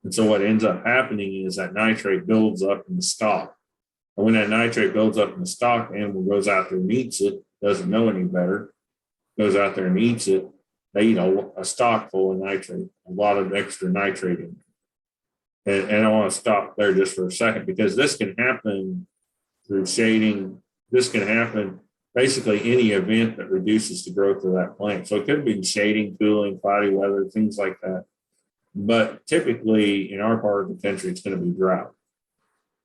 And so what ends up happening is that nitrate builds up in the stalk. And when that nitrate builds up in the stalk, the animal goes out there and eats it, doesn't know any better, goes out there and eats it, they eat a stalk full of nitrate, a lot of extra nitrate in it. And I want to stop there just for a second, because this can happen through shading. This can happen basically any event that reduces the growth of that plant. So it could be shading, cooling, cloudy weather, things like that. But typically in our part of the country, it's going to be drought.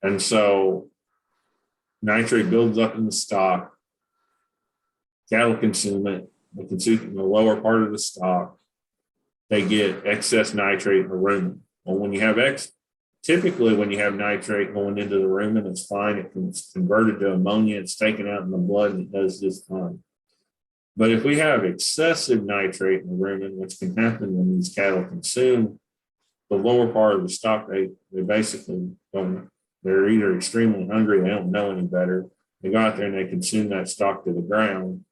And so nitrate builds up in the stock. Cattle consume it. They consume the lower part of the stock. They get excess nitrate in the rumen. Well, when you have typically when you have nitrate going into the rumen, it's fine. It's converted to ammonia. It's taken out in the blood, and it does just fine. But if we have excessive nitrate in the rumen, which can happen when these cattle consume the lower part of the stock, they basically don't. They're either extremely hungry, they don't know any better. They go out there and they consume that stock to the ground,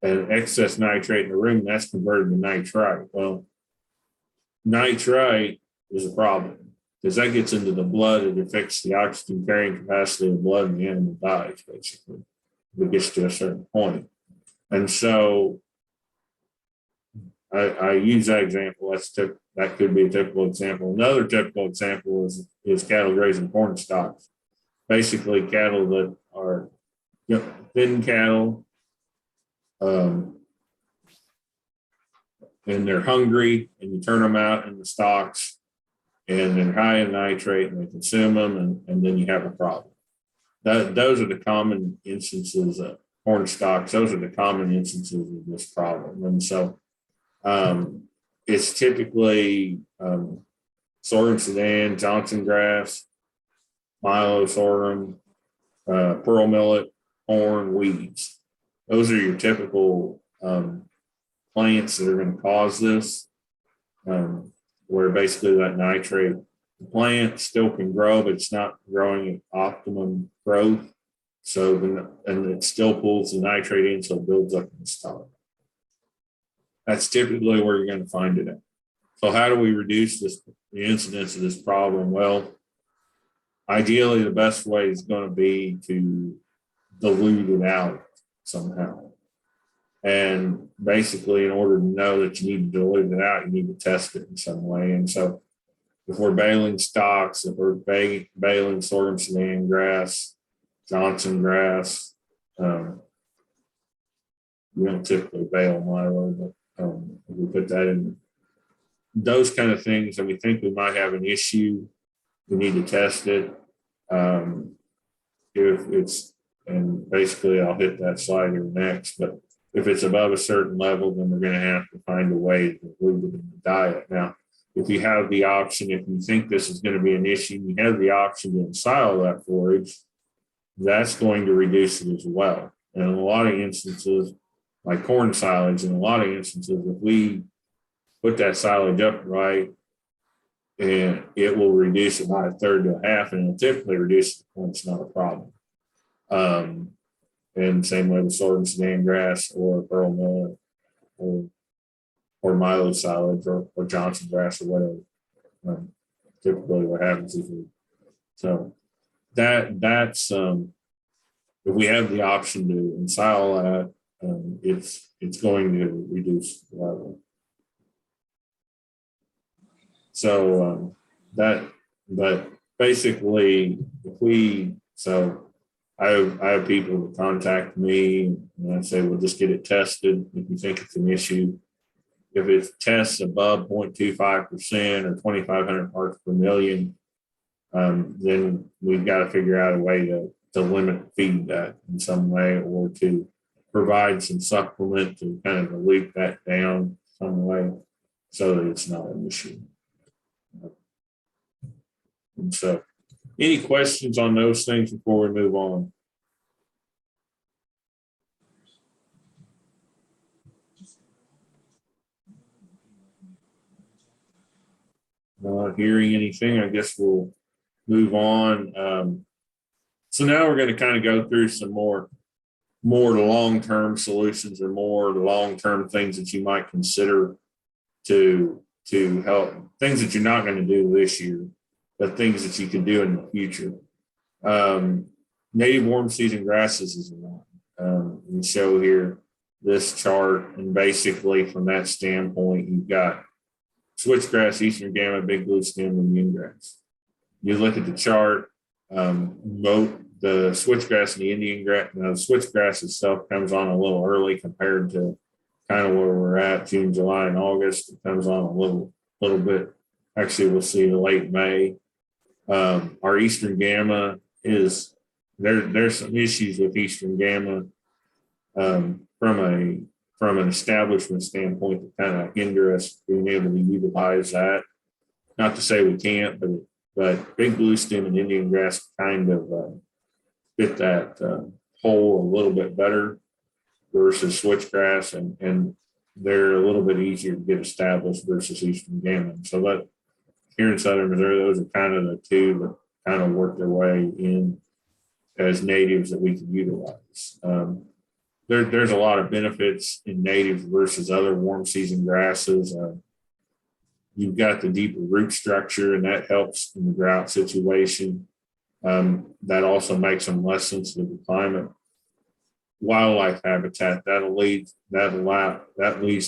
and excess nitrate in the rumen, that's converted to nitrite. Well, nitrite is a problem because that gets into the blood. It affects the oxygen carrying capacity of the blood, and the animal dies, basically, if it gets to a certain point. And so I use that example. That could be a typical example. Another typical example is cattle grazing corn stalks. Basically, cattle that are thin cattle, and they're hungry, and you turn them out in the stocks, and they're high in nitrate, and they consume them, and then you have a problem. Those are the common instances of corn stalks. Those are the common instances of this problem. And so it's typically sorghum Sudan, Johnson grass, milo sorghum, pearl millet, corn, weeds. Those are your typical plants that are going to cause this, where basically that nitrate, the plant still can grow, but it's not growing at optimum growth. So, and it still pulls the nitrate in, so it builds up in the stalk. That's typically where you're going to find it at. So how do we reduce the incidence of this problem? Well, ideally, the best way is going to be to dilute it out somehow. And basically, in order to know that you need to dilute it out, you need to test it in some way. And so if we're baling stocks, if we're baling sorghum Sudan grass, Johnson grass, we don't typically bale milo, but if we put that in, those kind of things, and we think we might have an issue, we need to test it. If it's, and basically I'll hit that slide here next, but if it's above a certain level, then we're going to have to find a way to include it in the diet. Now, if you have the option, if you think this is going to be an issue, you have the option to ensile that forage, that's going to reduce it as well. And in a lot of instances, like corn silage, in a lot of instances, if we put that silage up right, and it will reduce it by a third to a half, and it'll typically reduce it when it's not a problem. And same way with sorghum Sudan grass or pearl millet or milo silage or Johnson grass or whatever. Typically what happens is so that's if we have the option to ensile that, it's going to reduce the level. So but basically, I have people that contact me and I say, well, just get it tested if you think it's an issue. If it tests above 0.25% or 2,500 parts per million, then we've got to figure out a way to limit feed that in some way, or to provide some supplement to kind of dilute that down some way so that it's not an issue. And so, any questions on those things before we move on? Not hearing anything, I guess we'll move on. So now we're going to kind of go through some more long-term solutions or more long-term things that you might consider to help, things that you're not going to do this year, but things that you can do in the future. Native warm season grasses is one. We show here this chart, and basically from that standpoint, you've got switchgrass, eastern gamma, big blue stem, and Indian grass. You look at the chart, the switchgrass and the Indian grass. Now, the switchgrass itself comes on a little early compared to kind of where we're at, June, July, and August. It comes on a little bit. Actually, we'll see the late May. Our eastern gamma is there's some issues with eastern gamma from an establishment standpoint that kind of hinder us being able to utilize that. Not to say we can't, but big blue stem and Indian grass kind of fit that hole a little bit better versus switchgrass, and they're a little bit easier to get established versus eastern gamma. So that here in southern Missouri, those are kind of the two that kind of work their way in as natives that we can utilize. There's a lot of benefits in natives versus other warm season grasses. You've got the deeper root structure, and that helps in the drought situation. That also makes them less sensitive to climate. Wildlife habitat, that leads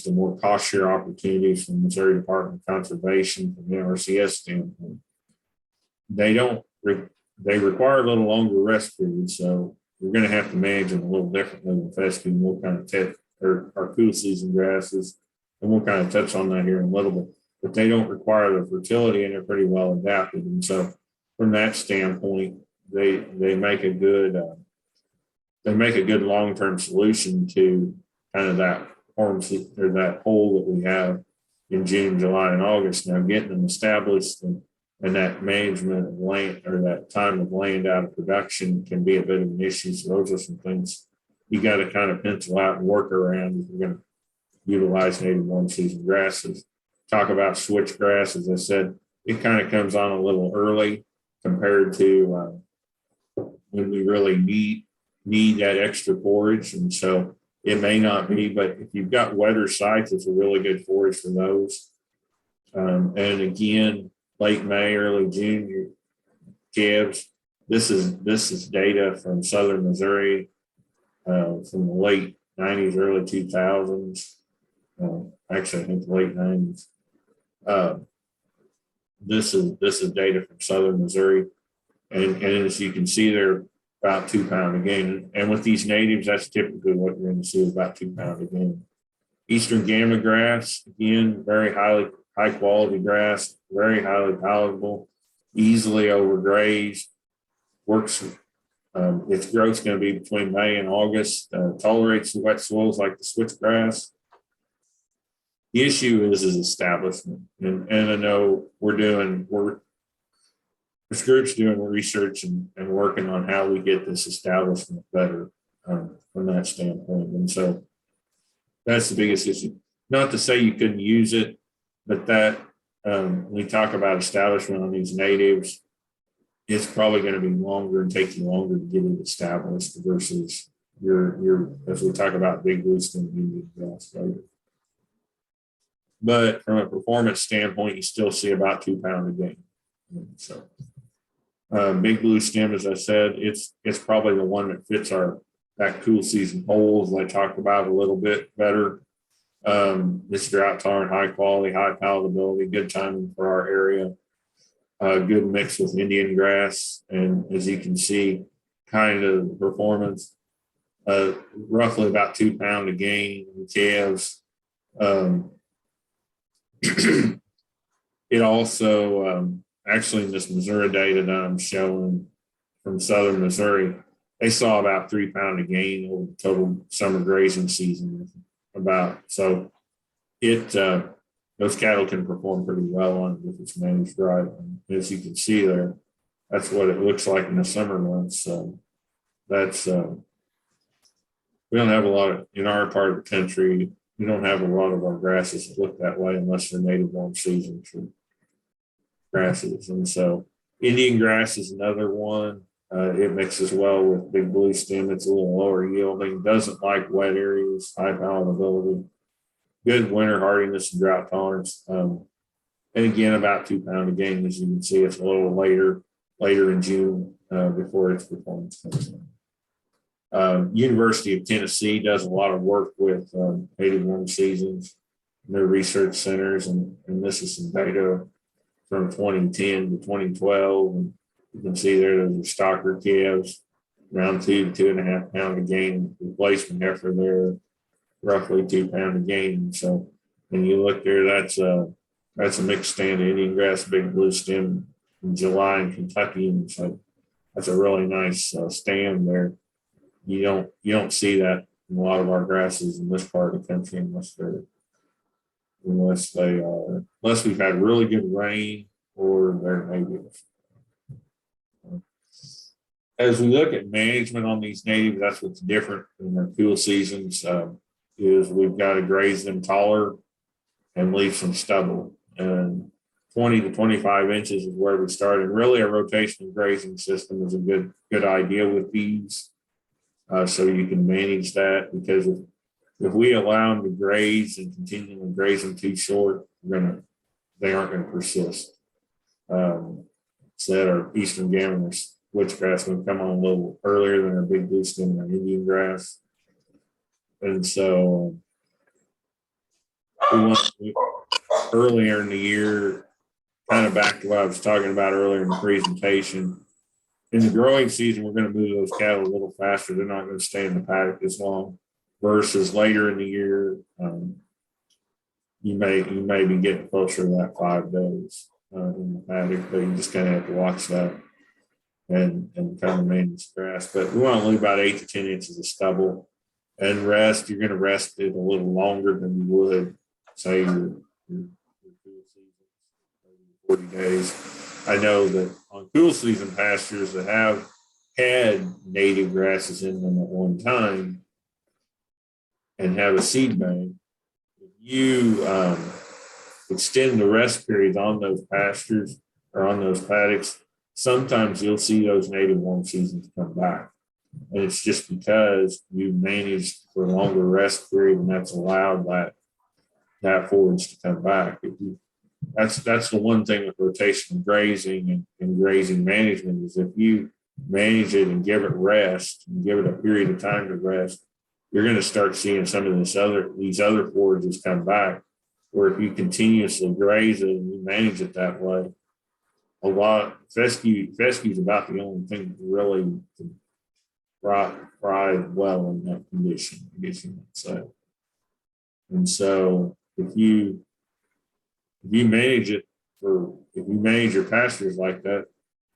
to more cost share opportunities from the Missouri Department of Conservation, from the NRCS standpoint. They require a little longer rest period, so we're going to have to manage them a little differently than fescue. We'll kind of touch our cool season grasses, and we'll kind of touch on that here in a little bit. But they don't require the fertility, and they're pretty well adapted. And so, from that standpoint, they make a good long-term solution to kind of that hole that we have in June, July, and August. Now, getting them established and that management of land, or that time of land out of production, can be a bit of an issue. So those are some things you got to kind of pencil out and work around if you're going to utilize native warm season grasses. Talk about switchgrass, as I said, it kind of comes on a little early compared to when we really need that extra forage. And so it may not be, but if you've got wetter sites, it's a really good forage for those. And again, late May, early June, calves. This is data from southern Missouri from the late 90s, early 2000s. Actually, I think the late 90s. This is data from southern Missouri, and as you can see, they're about 2 pounds a gain. And with these natives, that's typically what you're going to see, is about 2 pounds a gain. Eastern gamma grass, again, very high quality grass, very highly palatable, easily overgrazed, works. Its growth is going to be between May and August, tolerates wet soils like the switchgrass. The issue is establishment. And I know this group's doing research and working on how we get this establishment better from that standpoint. And so that's the biggest issue. Not to say you couldn't use it, but we talk about establishment on these natives, it's probably going to be longer and take you longer to get it established versus your as we talk about big roost and Indian grass later. But from a performance standpoint, you still see about 2 pounds a gain. So big blue stem, as I said, it's probably the one that fits that cool season holes I talked about a little bit better. This drought tolerant, high quality, high palatability, good timing for our area. Good mix with Indian grass, and as you can see, kind of performance. Roughly about 2 pounds a gain in calves. It also actually in this Missouri data that I'm showing from southern Missouri, they saw about 3 pounds a gain over the total summer grazing season. So those cattle can perform pretty well on it if it's managed right. And as you can see there, that's what it looks like in the summer months. That's we don't have a lot of in our part of the country. We don't have a lot of our grasses that look that way unless they're native warm season grasses. And so Indian grass is another one. It mixes well with big blue stem. It's a little lower yielding, doesn't like wet areas, high palatability, good winter hardiness and drought tolerance. And again, about 2 pounds a gain. As you can see, it's a little later in June before its performance comes in. University of Tennessee does a lot of work with native warm seasons in their research centers, and this is some data from 2010 to 2012. And you can see there those are stocker calves, around 2 to 2.5 pounds a gain. Replacement heifer there, roughly 2 pounds a gain. So when you look there, that's a mixed stand of Indian grass, big blue stem in July in Kentucky, and so that's a really nice stand there. You don't see that in a lot of our grasses in this part of the country unless we've had really good rain or they're native. As we look at management on these natives, that's what's different in their cool seasons. Is we've got to graze them taller and leave some stubble. And 20 to 25 inches is where we start. And really, a rotational grazing system is a good idea with these. So you can manage that, because if we allow them to graze and continue to graze them too short, they aren't going to persist. Said our eastern gammon or switchgrass will come on a little earlier than our big blue stem and Indian grass, and so we want earlier in the year, kind of back to what I was talking about earlier in the presentation. In the growing season, we're going to move those cattle a little faster. They're not going to stay in the paddock as long. Versus later in the year, you may be getting closer to that 5 days in the paddock, but you just kind of have to watch that and kind of manage grass. But we want to leave about 8 to 10 inches of stubble and rest. You're going to rest it a little longer than you would, say, your 40 days. I know that on cool season pastures that have had native grasses in them at one time and have a seed bank, if you extend the rest periods on those pastures or on those paddocks, sometimes you'll see those native warm seasons come back. And it's just because you managed for a longer rest period, and that's allowed that forage to come back. That's the one thing with rotational grazing and grazing management, is if you manage it and give it rest and give it a period of time to rest, you're going to start seeing some of these other forages come back. Where if you continuously graze it and you manage it that way, fescue is about the only thing that really can thrive well in that condition, I guess you might say. And so if you manage your pastures like that,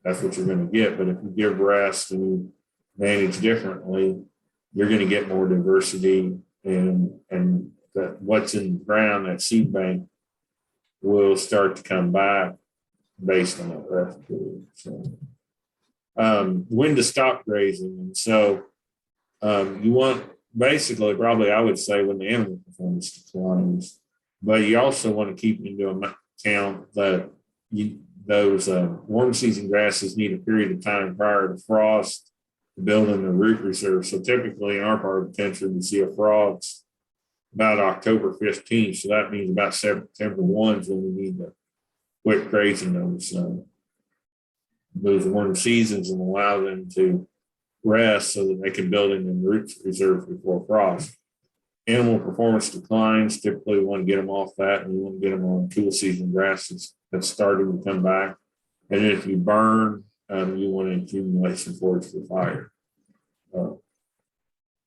that's what you're going to get. But if you give rest and you manage differently, you're going to get more diversity, and that what's in the ground, that seed bank, will start to come back based on that rest period. So, when to stop grazing. And so you want, basically, probably I would say when the animal performance declines, but you also want to keep them to count that those warm season grasses need a period of time prior to frost to build in the root reserve. So typically in our part of the country, we see a frost about October 15th. So that means about September 1 is when we need to quit grazing those warm seasons and allow them to rest so that they can build in the root reserve before frost. Animal performance declines. Typically, we want to get them off that, and we want to get them on cool season grasses that's starting to come back. And if you burn, you want to accumulate some forage for fire.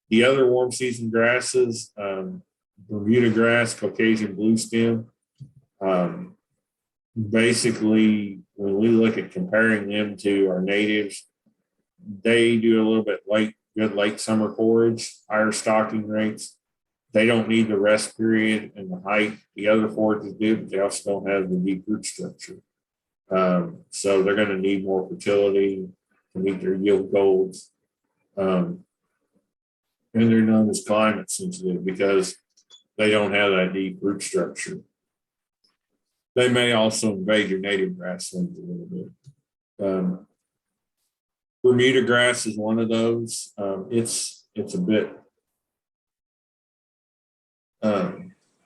The other warm season grasses, Bermuda grass, Caucasian blue stem. Basically, when we look at comparing them to our natives, they do a little bit good late summer forage, higher stocking rates. They don't need the rest period and the height the other forages do, but they also don't have the deep root structure. So they're going to need more fertility to meet their yield goals. And they're known as climate sensitive because they don't have that deep root structure. They may also invade your native grasslands a little bit. Bermuda grass is one of those. It's a bit.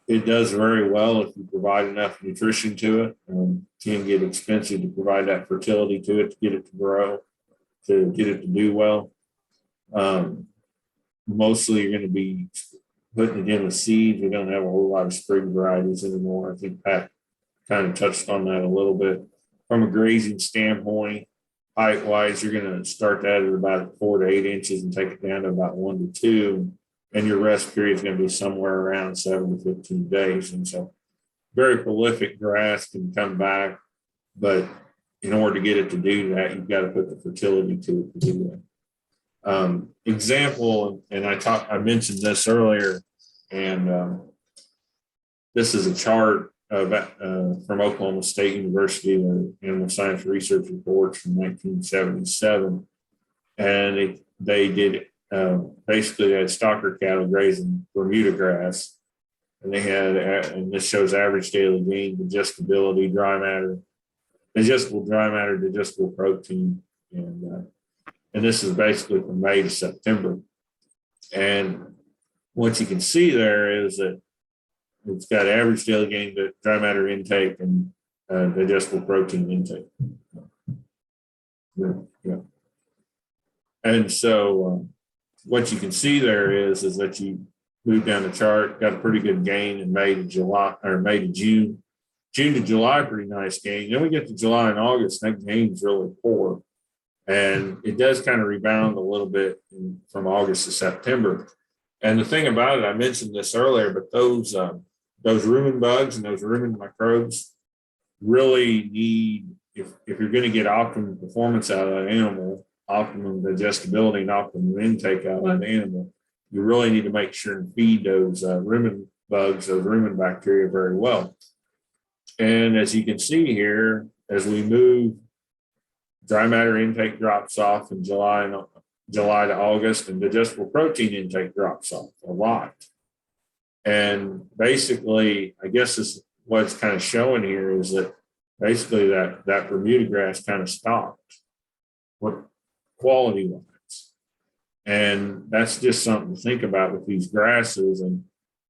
It does very well if you provide enough nutrition to it. Can get expensive to provide that fertility to it, to get it to grow, to get it to do well. Mostly you're going to be putting it in with seeds. We don't have a whole lot of spring varieties anymore. I think Pat kind of touched on that a little bit. From a grazing standpoint, height-wise, you're going to start that at about 4 to 8 inches and take it down to about 1 to 2. And your rest period is going to be somewhere around 7 to 15 days. And so very prolific grass can come back, but in order to get it to do that, you've got to put the fertility to it to do that. Example, and I mentioned this earlier, and this is a chart from Oklahoma State University, the Animal Science Research Reports from 1977. And they did basically they had stocker cattle grazing Bermuda grass, and they had, and this shows average daily gain, digestibility, dry matter, digestible dry matter, digestible protein, and this is basically from May to September. And what you can see there is that it's got average daily gain, dry matter intake, and digestible protein intake. Yeah. And so what you can see there is that you move down the chart, got a pretty good gain in May to July, or May to June. June to July, pretty nice gain. Then we get to July and August, that gain is really poor. And it does kind of rebound a little bit from August to September. And the thing about it, I mentioned this earlier, but those rumen bugs and those rumen microbes really need, if you're going to get optimum performance out of that animal, optimum digestibility and optimum intake out of that animal, you really need to make sure and feed those rumen bugs, those rumen bacteria very well. And as you can see here, as we move, dry matter intake drops off in July to August, and digestible protein intake drops off a lot. And basically, I guess this what's kind of showing here is that basically that Bermuda grass kind of stopped. What quality wise, and that's just something to think about with these grasses.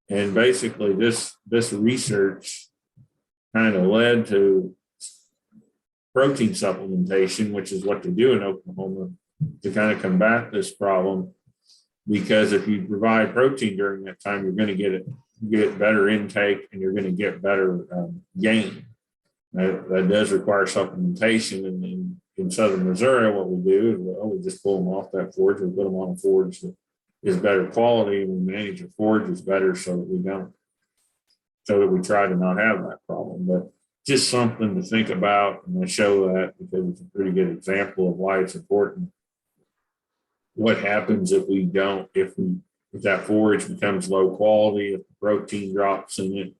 And basically this research kind of led to protein supplementation, which is what they do in Oklahoma to kind of combat this problem, because if you provide protein during that time, you're going to get better intake, and you're going to get better gain. That does require supplementation. And in southern Missouri, what we do is we just pull them off that forage and put them on a forage that is better quality, and we manage the forages better so that we try to not have that problem. But just something to think about, and I show that because it's a pretty good example of why it's important. What happens if that forage becomes low quality, if the protein drops in it,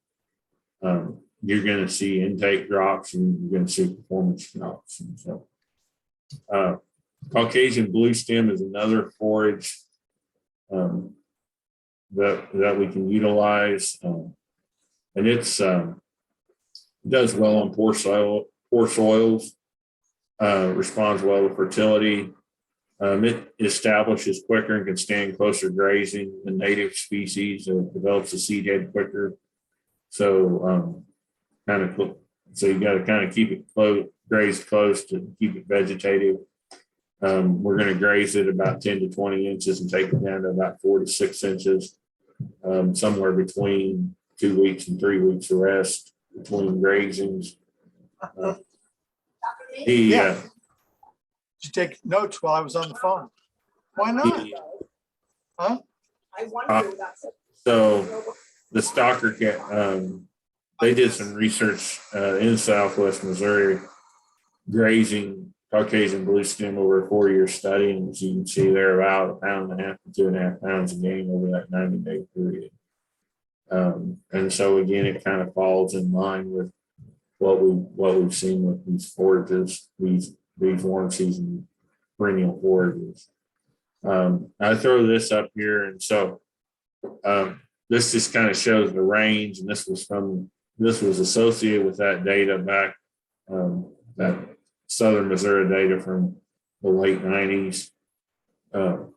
you're going to see intake drops, and you're going to see performance drops. And so, Caucasian blue stem is another forage that we can utilize, and it's does well on poor soils, responds well to fertility. It establishes quicker and can stand closer grazing than native species. It develops a seed head quicker. So kind of cool. So you got to kind of keep it close, grazed close to keep it vegetative. We're going to graze it about 10 to 20 inches and take it down to about 4 to 6 inches, somewhere between 2 weeks and 3 weeks of rest between grazings. Yeah. You take notes while I was on the phone. Why not? Huh? I wonder about that. So the Stalker cat, they did some research in Southwest Missouri, grazing Caucasian blue stem over a 4-year study, and as you can see, they're about 1.5 to 2.5 pounds a gain over that 90-day period. And so again, it kind of falls in line with what we've seen with these forages, these warm season perennial forages. I throw this up here, and so this just kind of shows the range, and this was associated with that data back, that Southern Missouri data from the late 90s. And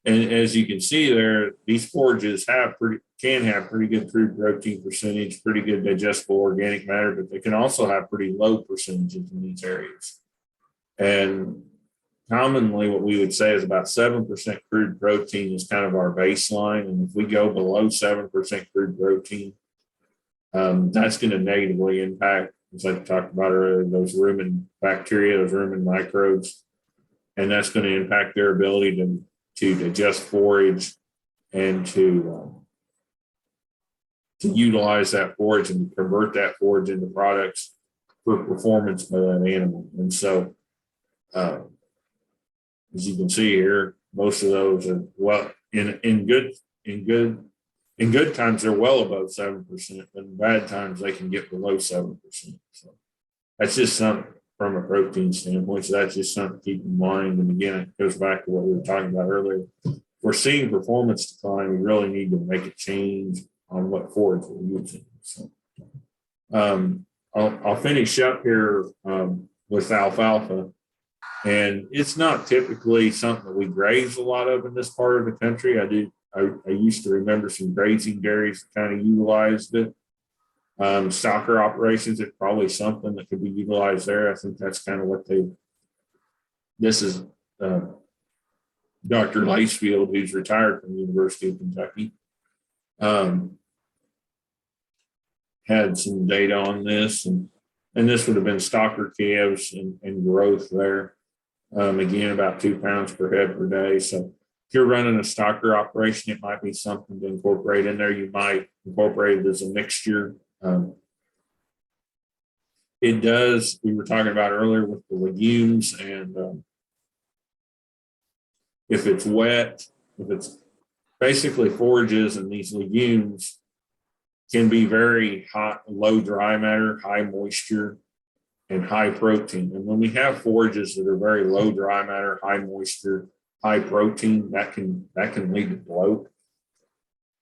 as you can see there, these forages can have pretty good crude protein percentage, pretty good digestible organic matter, but they can also have pretty low percentages in these areas. And commonly what we would say is about 7% crude protein is kind of our baseline. And if we go below 7% crude protein, that's going to negatively impact, as I talked about earlier, those rumen bacteria, those rumen microbes, and that's going to impact their ability to digest forage and to utilize that forage and convert that forage into products for performance by that animal. And so, as you can see here, most of those are well in good times they're well above 7%, but in bad times they can get below 7%. So that's just something from a protein standpoint. So that's just something to keep in mind. And again, it goes back to what we were talking about earlier. If we're seeing performance decline, we really need to make a change on what forage we're using. So I'll finish up here with alfalfa. And it's not typically something that we graze a lot of in this part of the country. I used to remember some grazing dairies that kind of utilized it. Stocker operations, it's probably something that could be utilized there. I think that's kind of what this is Dr. Lacefield, who's retired from the University of Kentucky, had some data on this, and this would have been stocker calves and growth there. Again, about 2 pounds per head per day. So if you're running a stocker operation, it might be something to incorporate in there. You might incorporate it as a mixture. It does, we were talking about earlier with the legumes, and if it's wet, if it's basically forages, and these legumes can be very hot, low dry matter, high moisture, and high protein. And when we have forages that are very low dry matter, high moisture, high protein, that can lead to bloat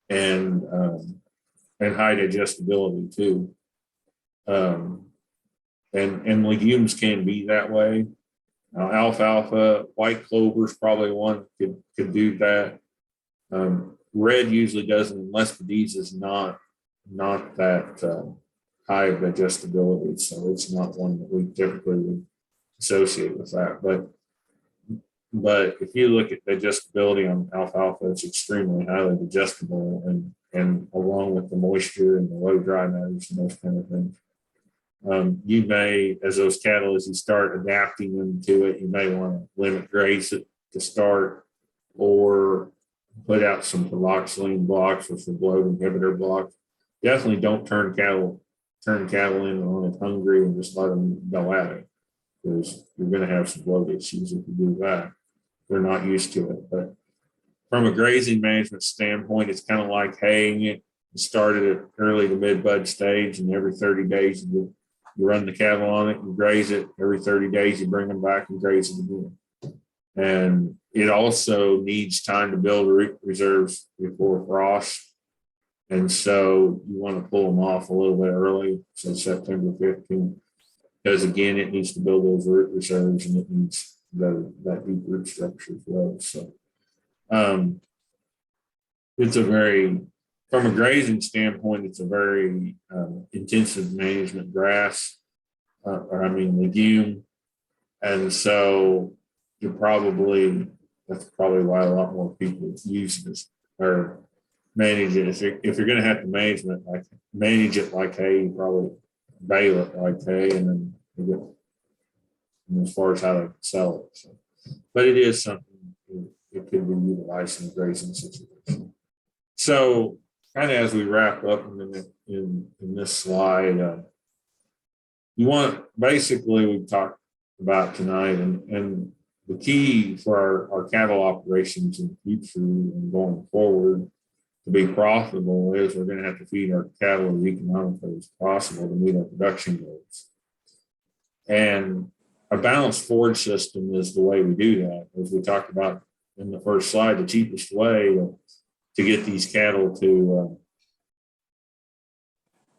and high digestibility too. And legumes can be that way. Alfalfa, white clover is probably one that could do that. Red usually doesn't, unless the D's is not that high digestibility, so it's not one that we typically would associate with that. But if you look at digestibility on alfalfa, it's extremely highly digestible, and along with the moisture and the low dry matters and those kind of things. You may, as those cattle, as you start adapting them to it, you may want to limit graze it to start, or put out some paroxylene blocks or some bloat inhibitor blocks. Definitely don't turn cattle in on it hungry and just let them go at it, because you're going to have some bloat issues if you do that. They're not used to it. But from a grazing management standpoint, it's kind of like haying it. You started at early to mid bud stage, and every 30 days you run the cattle on it, you graze it. Every 30 days you bring them back and graze it again. And it also needs time to build root reserves before frost. And so you want to pull them off a little bit early, so September 15th, because again, it needs to build those root reserves and it needs that deep root structure as well. So it's a very, from a grazing standpoint, it's a very intensive management grass, legume. And so that's probably why a lot more people use this or manage it. If you're going to have to manage it like hay, you probably bale it like hay, and then as far as how to sell it. So, but it is something it could be utilized in a grazing situation. So, kind of as we wrap up in this slide, you want basically we've talked about tonight, and the key for our cattle operations in the future and going forward to be profitable is we're going to have to feed our cattle as economically as possible to meet our production goals. And a balanced forage system is the way we do that. As we talked about in the first slide, the cheapest way to get these cattle to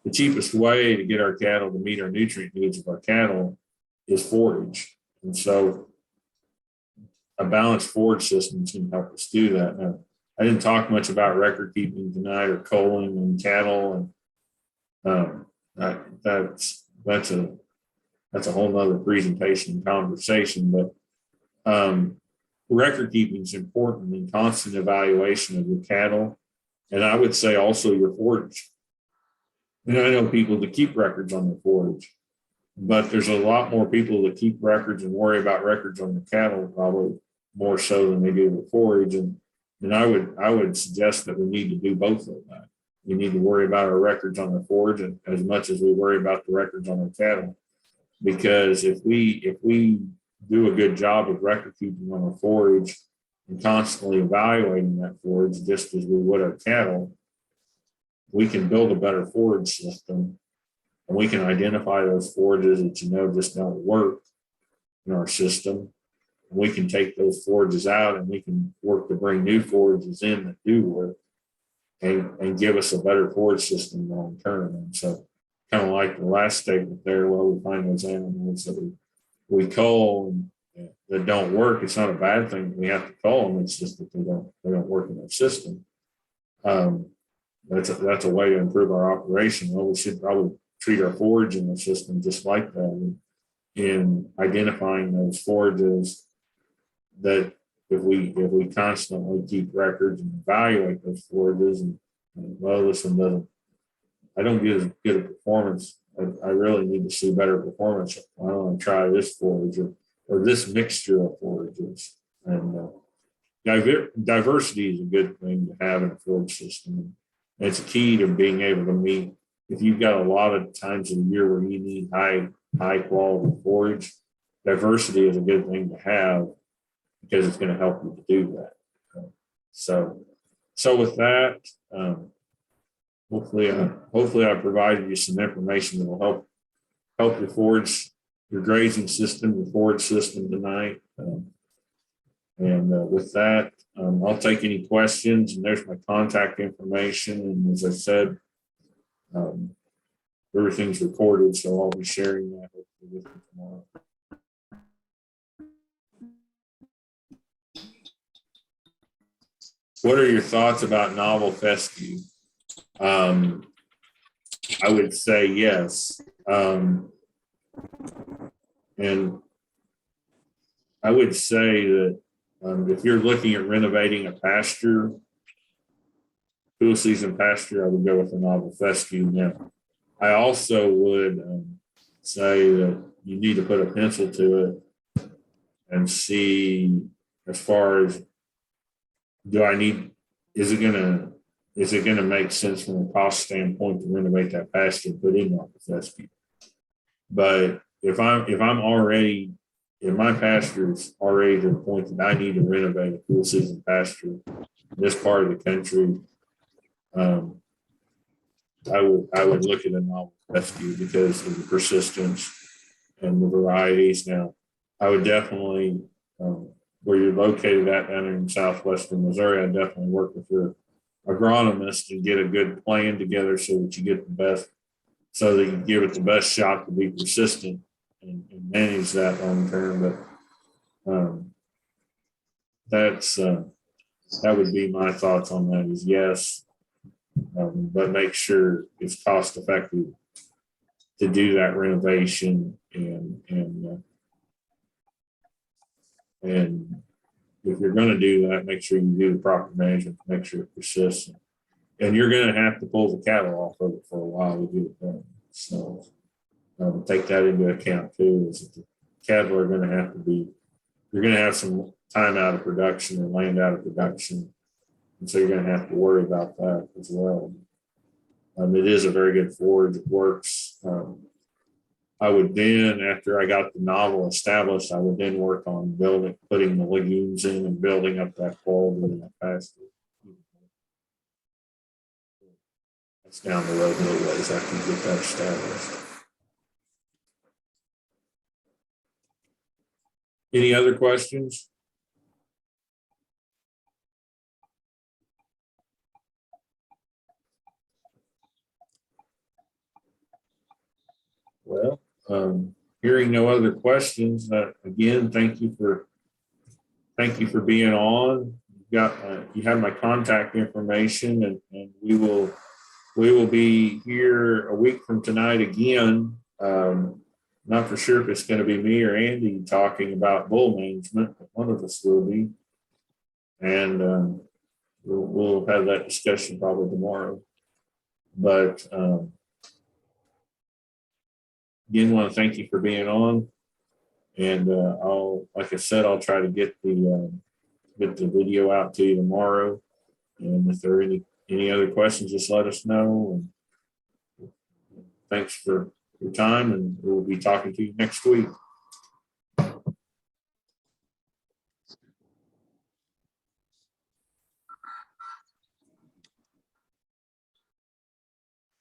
the cheapest way to get our cattle to meet our nutrient needs of our cattle is forage. And so a balanced forage system can help us do that. Now, I didn't talk much about record keeping tonight or culling and cattle, and that's a whole nother presentation and conversation. But record keeping is important in constant evaluation of your cattle, and I would say also your forage. And I know people that keep records on their forage, but there's a lot more people that keep records and worry about records on the cattle, probably more so than they do with forage. And I would suggest that we need to do both of that. We need to worry about our records on our forage as much as we worry about the records on our cattle. Because if we do a good job of record keeping on our forage and constantly evaluating that forage just as we would our cattle, we can build a better forage system, and we can identify those forages that just don't work in our system. And we can take those forages out, and we can work to bring new forages in that do work and give us a better forage system long term. And so kind of like the last statement there, where we find those animals that we cull and that don't work. It's not a bad thing that we have to cull them. It's just that they don't work in our system. That's a way to improve our operation. Well, we should probably treat our forage in the system just like that, in identifying those forages that if we constantly keep records and evaluate those forages and well, listen, I don't get as good a performance. I really need to see better performance. I want to try this forage or this mixture of forages. And diversity is a good thing to have in a forage system. And it's key to being able to meet. If you've got a lot of times of the year where you need high quality forage, diversity is a good thing to have because it's going to help you to do that. So with that, hopefully I provided you some information that will help your forage, your grazing system, your forage system tonight. And with that, I'll take any questions, and there's my contact information. And as I said, everything's recorded, so I'll be sharing that with you tomorrow. What are your thoughts about novel fescue? I would say yes. And I would say that if you're looking at renovating a pasture, cool season pasture, I would go with the novel fescue. Now, I also would say that you need to put a pencil to it and see as far as is it gonna make sense from a cost standpoint to renovate that pasture and put in novel fescue? But if my pasture is already to the point that I need to renovate a cool season pasture in this part of the country, I would look at a novel fescue because of the persistence and the varieties. Now, I would definitely, where you're located at down in southwestern Missouri, I definitely work with your agronomist and get a good plan together so that you get the best, so that you give it the best shot to be persistent and manage that long term. But that would be my thoughts on that is yes, but make sure it's cost effective to do that renovation and if you're going to do that, make sure you do the proper management, make sure it persists. And you're going to have to pull the cattle off of it for a while to get it done. So take that into account too, is that the cattle are going to have to be, you're going to have some time out of production or land out of production. And so you're going to have to worry about that as well. It is a very good forage. It works. I would then, after I got the novel established, I would then work on putting the legumes in and building up that quality in that pasture. That's down the road a little ways after you get that established. Any other questions? Well, hearing no other questions, again, thank you for being on. You have my contact information, and we will be here a week from tonight again. Not for sure if it's going to be me or Andy talking about bull management, but one of us will be, and we'll have that discussion probably tomorrow. But again, want to thank you for being on, and like I said, I'll try to get the video out to you tomorrow. And if there are any other questions, just let us know. And thanks for your time, and we'll be talking to you next week.